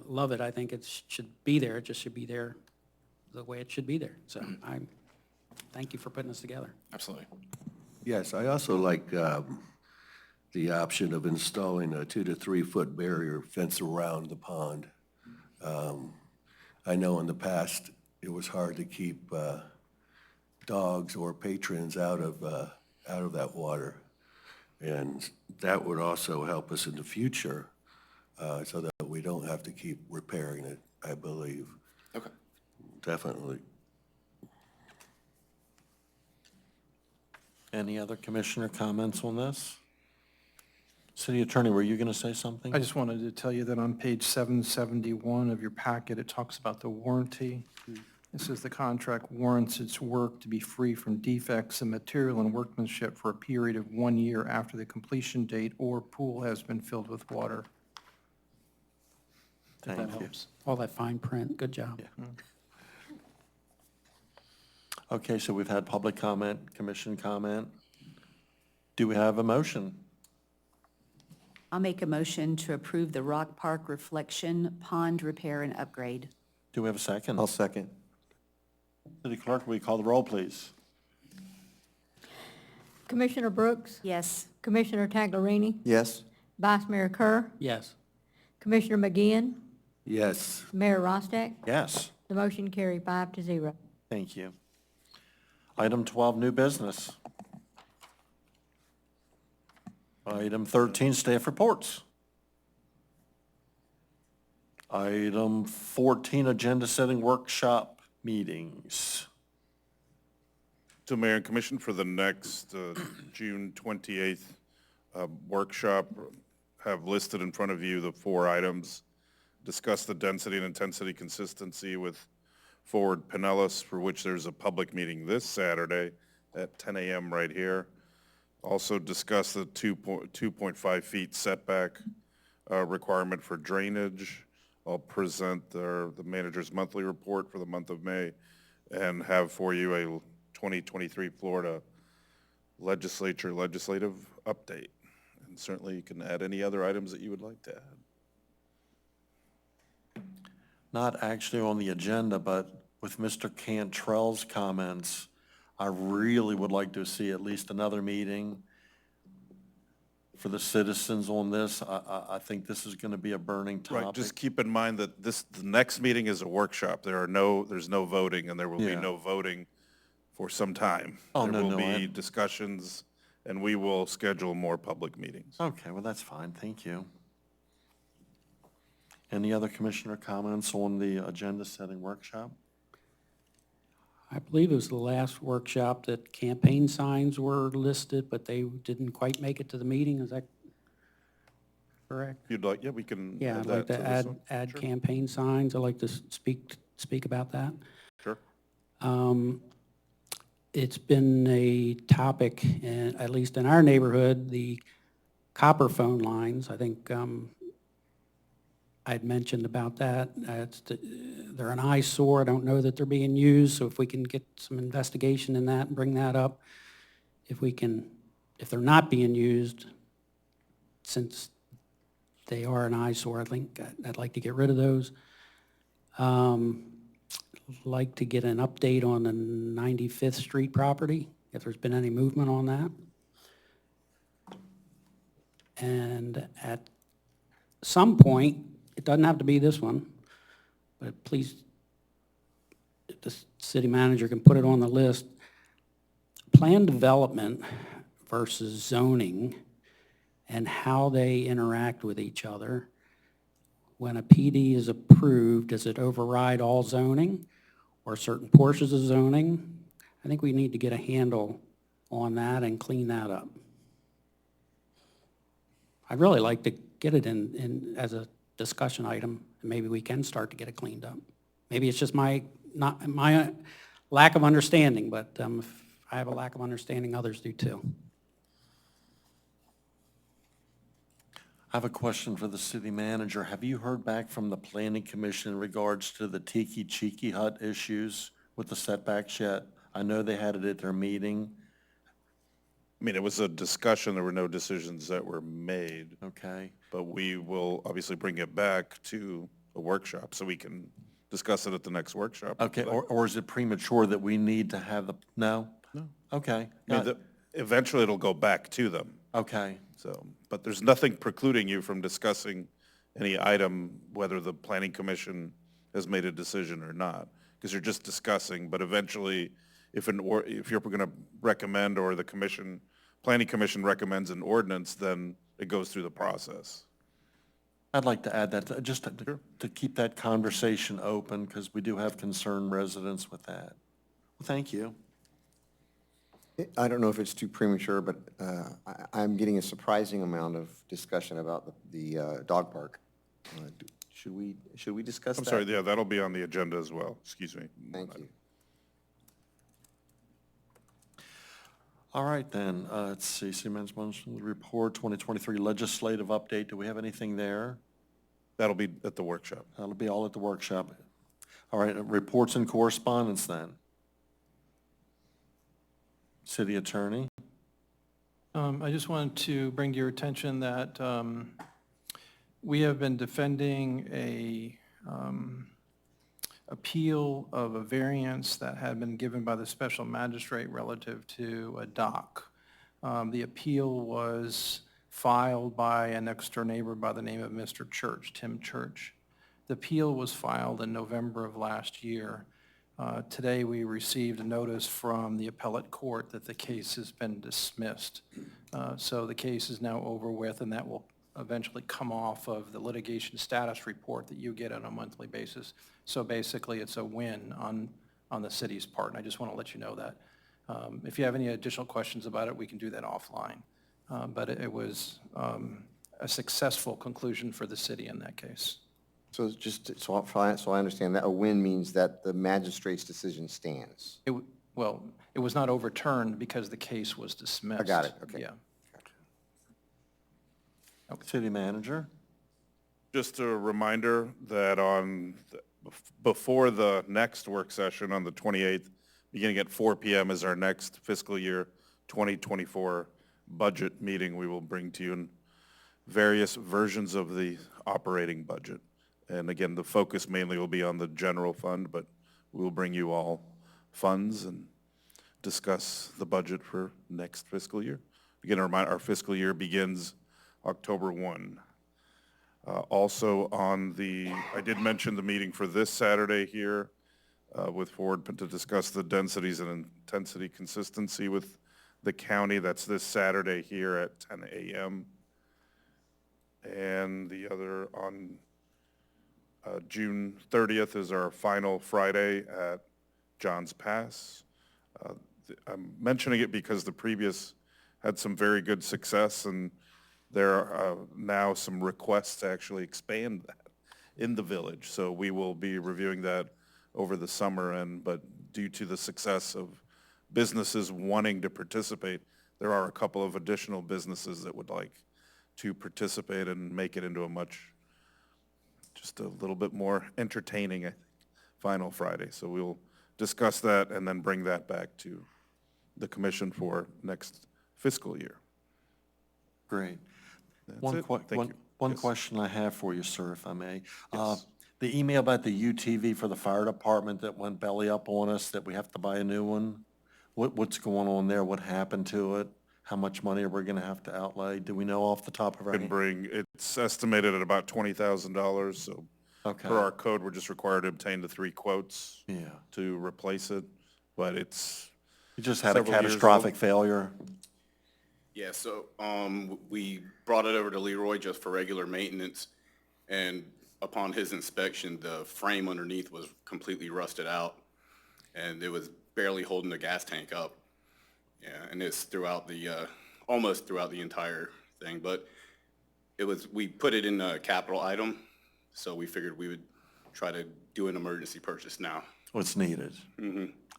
D: love it. I think it should be there. It just should be there the way it should be there. So I thank you for putting this together.
M: Absolutely.
L: Yes, I also like the option of installing a 2 to 3 foot barrier fence around the pond. I know in the past, it was hard to keep dogs or patrons out of that water. And that would also help us in the future so that we don't have to keep repairing it, I believe.
M: Okay.
L: Definitely.
A: Any other commissioner comments on this? City Attorney, were you going to say something?
B: I just wanted to tell you that on page 771 of your packet, it talks about the warranty. It says the contract warrants its work to be free from defects in material and workmanship for a period of 1 year after the completion date or pool has been filled with water.
D: If that
A: Thank you.
D: helps. All that fine print, good job.
A: Okay, so we've had public comment, commission comment. Do we have a motion?
H: I'll make a motion to approve the Rock Park Reflection Pond Repair and Upgrade.
A: Do we have a second?
I: I'll second.
A: City Clerk, will you call the roll, please?
C: Commissioner Brooks?
H: Yes.
C: Commissioner Taglerini?
I: Yes?
C: Vice Mayor Kerr?
D: Yes.
C: Commissioner McGinn?
L: Yes.
C: Mayor Rostack?
A: Yes,
C: The motion carried 5-0.
A: thank you. Item 12, new business. Item 13, staff reports. Item 14, agenda setting workshop meetings.
F: So Mayor and Commission, for the next June 28th workshop, have listed in front of you the 4 items. Discuss the density and intensity consistency with Forward Pinellas, for which there's a public meeting this Saturday at 10 a.m. right here. Also discuss the 2.5 feet setback requirement for drainage. I'll present the manager's monthly report for the month of May and have for you a 2023 Florida legislative update. And certainly you can add any other items that you would like to add.
A: Not actually on the agenda, but with Mr. Cantrell's comments, I really would like to see at least another meeting for the citizens on this. I think this is going to be a burning topic.
F: Right, just keep in mind that the next meeting is a workshop. There's no voting, and there will be
A: Yeah.
F: no voting for some time.
A: Oh,
F: There
A: no,
F: will
A: no,
F: be discussions, and we will schedule more public meetings.
A: Okay, well, that's fine, thank you. Any other commissioner comments on the agenda setting workshop?
D: I believe it was the last workshop that campaign signs were listed, but they didn't quite make it to the meeting. Is that correct?
F: If you'd like, yeah, we can
D: Yeah,
F: add
D: I'd
F: that
D: like to
F: this
D: add,
F: one.
D: add
F: Sure.
D: campaign signs. I'd like to speak about that.
F: Sure.
D: It's been a topic, at least in our neighborhood, the copper phone lines. I think I'd mentioned about that. They're an eyesore. I don't know that they're being used, so if we can get some investigation in that and bring that up, if they're not being used, since they are an eyesore, I think I'd like to get rid of those. Like to get an update on the 95th Street property, if there's been any movement on that. And at some point, it doesn't have to be this one, but please the city manager can put it on the list. Plan development versus zoning and how they interact with each other. When a PD is approved, does it override all zoning or certain portions of zoning? I think we need to get a handle on that and clean that up. I'd really like to get it in as a discussion item, and maybe we can start to get it cleaned up. Maybe it's just my lack of understanding, but if I have a lack of understanding, others do too.
A: I have a question for the city manager. Have you heard back from the planning commission in regards to the Tiki Cheeky Hut issues with the setbacks yet? I know they had it at their meeting.
F: I mean, it was a discussion, there were no decisions that were made,
A: Okay.
F: but we will obviously bring it back to a workshop so we can discuss it at the next workshop.
A: Okay, or is it premature that we need to have the, no?
F: No.
A: Okay.
F: I mean, eventually it'll go back to them.
A: Okay.
F: So, but there's nothing precluding you from discussing any item, whether the planning commission has made a decision or not, because you're just discussing, but eventually, if you're gonna recommend, or the planning commission recommends an ordinance, then it goes through the process.
A: I'd like to add that, just to keep that conversation open, because we do have concerned residents with that. Well, thank you.
I: I don't know if it's too premature, but I'm getting a surprising amount of discussion about the dog park. Should we discuss that?
F: I'm sorry, yeah, that'll be on the agenda as well, excuse me.
I: Thank you.
A: All right, then, let's see, City Manager's Motion Report, 2023 legislative update. Do we have anything there?
F: That'll be at the workshop.
A: That'll be all at the workshop. All right, reports and correspondence then. City Attorney?
B: I just wanted to bring to your attention that we have been defending a appeal of a variance that had been given by the special magistrate relative to a dock. The appeal was filed by a next-door neighbor by the name of Mr. Church, Tim Church. The appeal was filed in November of last year. Today, we received a notice from the appellate court that the case has been dismissed. So the case is now over with, and that will eventually come off of the litigation status report that you get on a monthly basis. So basically, it's a win on the city's part, and I just want to let you know that. If you have any additional questions about it, we can do that offline. But it was a successful conclusion for the city in that case.
I: So just so I understand, that a win means that the magistrate's decision stands.
B: Well, it was not overturned because the case was dismissed.
I: I got it, okay.
B: Yeah.
A: City Manager?
F: Just a reminder that before the next work session on the 28th, beginning at 4 p.m. is our next fiscal year 2024 budget meeting. We will bring to you in various versions of the operating budget. And again, the focus mainly will be on the general fund, but we will bring you all funds and discuss the budget for next fiscal year. Again, a reminder, our fiscal year begins October 1. Also I did mention the meeting for this Saturday here with Ford to discuss the densities and intensity consistency with the county. That's this Saturday here at 10 a.m. And the other on June 30th is our final Friday at Johns Pass. I'm mentioning it because the previous had some very good success, and there are now some requests to actually expand that in the village. So we will be reviewing that over the summer, but due to the success of businesses wanting to participate, there are a couple of additional businesses that would like to participate and make it into just a little bit more entertaining, I think, final Friday. So we'll discuss that and then bring that back to the commission for next fiscal year.
A: Great.
F: That's it. Thank you.
A: One
F: Yes.
A: question I have for you, sir, if I may.
F: Yes.
A: The email about the UTV for the fire department that went belly up on us, that we have to buy a new one, what's going on there? What happened to it? How much money are we going to have to outlay? Do we know off the top of our head?
F: It's estimated at about $20,000, so
A: Okay.
F: Per our code, we're just required to obtain the 3 quotes
A: Yeah.
F: to replace it, but it's
A: You just had a
F: several years
A: catastrophic
F: old.
A: failure?
N: Yeah, so we brought it over to Leroy just for regular maintenance, and upon his inspection, the frame underneath was completely rusted out, and it was barely holding the gas tank up. Yeah, and it's throughout the, almost throughout the entire thing, but we put it in a capital item, so we figured we would try to do an emergency purchase now.
A: What's needed?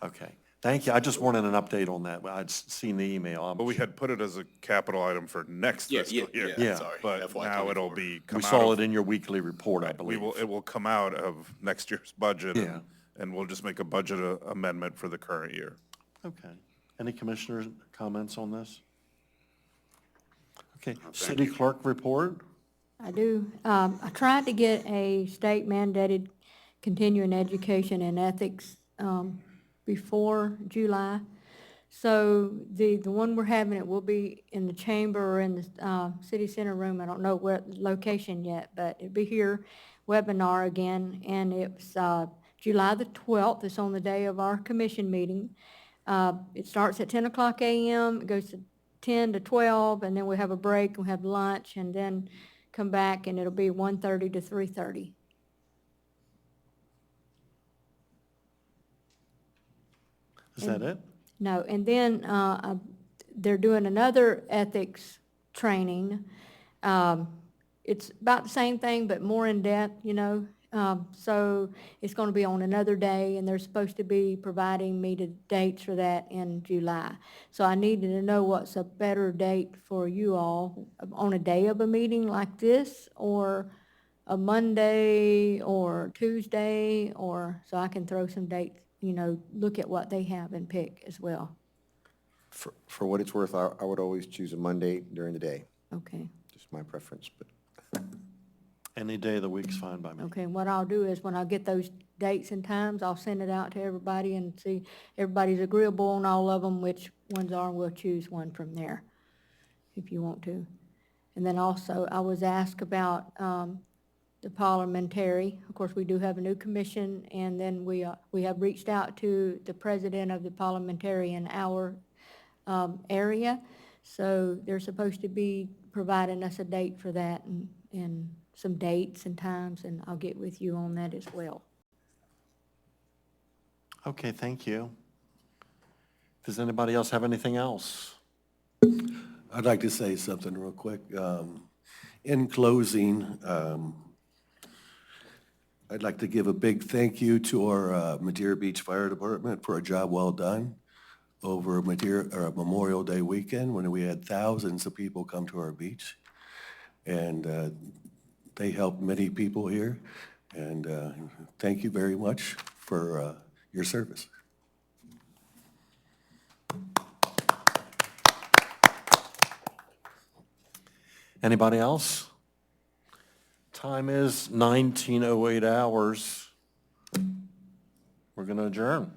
A: Okay. Thank you. I just wanted an update on that. I'd seen the email.
F: But we had put it as a capital item for next fiscal year.
A: Yeah.
N: Sorry,
F: But
N: FY
F: now it'll
N: 24.
F: be
A: We
F: come
A: saw
F: out
A: it
F: of,
A: in your weekly report, I believe.
F: it will come out of next year's budget.
A: Yeah.
F: And we'll just make a budget amendment for the current year.
A: Okay. Any commissioners' comments on this? Okay. City clerk report?
C: I do. I tried to get a state mandated continuing education and ethics before July. So the one we're having, it will be in the chamber or in the city center room. I don't know what location yet, but it'll be here, webinar again. And it's July the 12th. It's on the day of our commission meeting. It starts at 10 o'clock a.m. It goes to 10 to 12, and then we have a break, and we have lunch, and then come back, and it'll be 1:30 to 3:30.
A: Is that it?
C: No, and then they're doing another ethics training. It's about the same thing, but more in depth, you know. So it's going to be on another day, and they're supposed to be providing me the dates for that in July. So I needed to know what's a better date for you all on a day of a meeting like this, or a Monday or Tuesday, or so I can throw some dates, you know, look at what they have and pick as well.
I: For what it's worth, I would always choose a Monday during the day,
C: Okay.
I: just my preference, but.
A: Any day of the week's fine by me.
C: Okay, and what I'll do is when I get those dates and times, I'll send it out to everybody and see everybody's agreeable on all of them, which ones are, and we'll choose one from there, if you want to. And then also, I was asked about the parliamentary. Of course, we do have a new commission, and then we have reached out to the president of the parliamentary in our area. So they're supposed to be providing us a date for that and some dates and times, and I'll get with you on that as well.
A: Okay, thank you. Does anybody else have anything else?
L: I'd like to say something real quick. In closing, I'd like to give a big thank you to our Madeira Beach Fire Department for a job well done over Memorial Day weekend when we had thousands of people come to our beach. And they helped many people here. And thank you very much for your service.
A: Anybody else? Time is 19:08 hours. We're going to adjourn.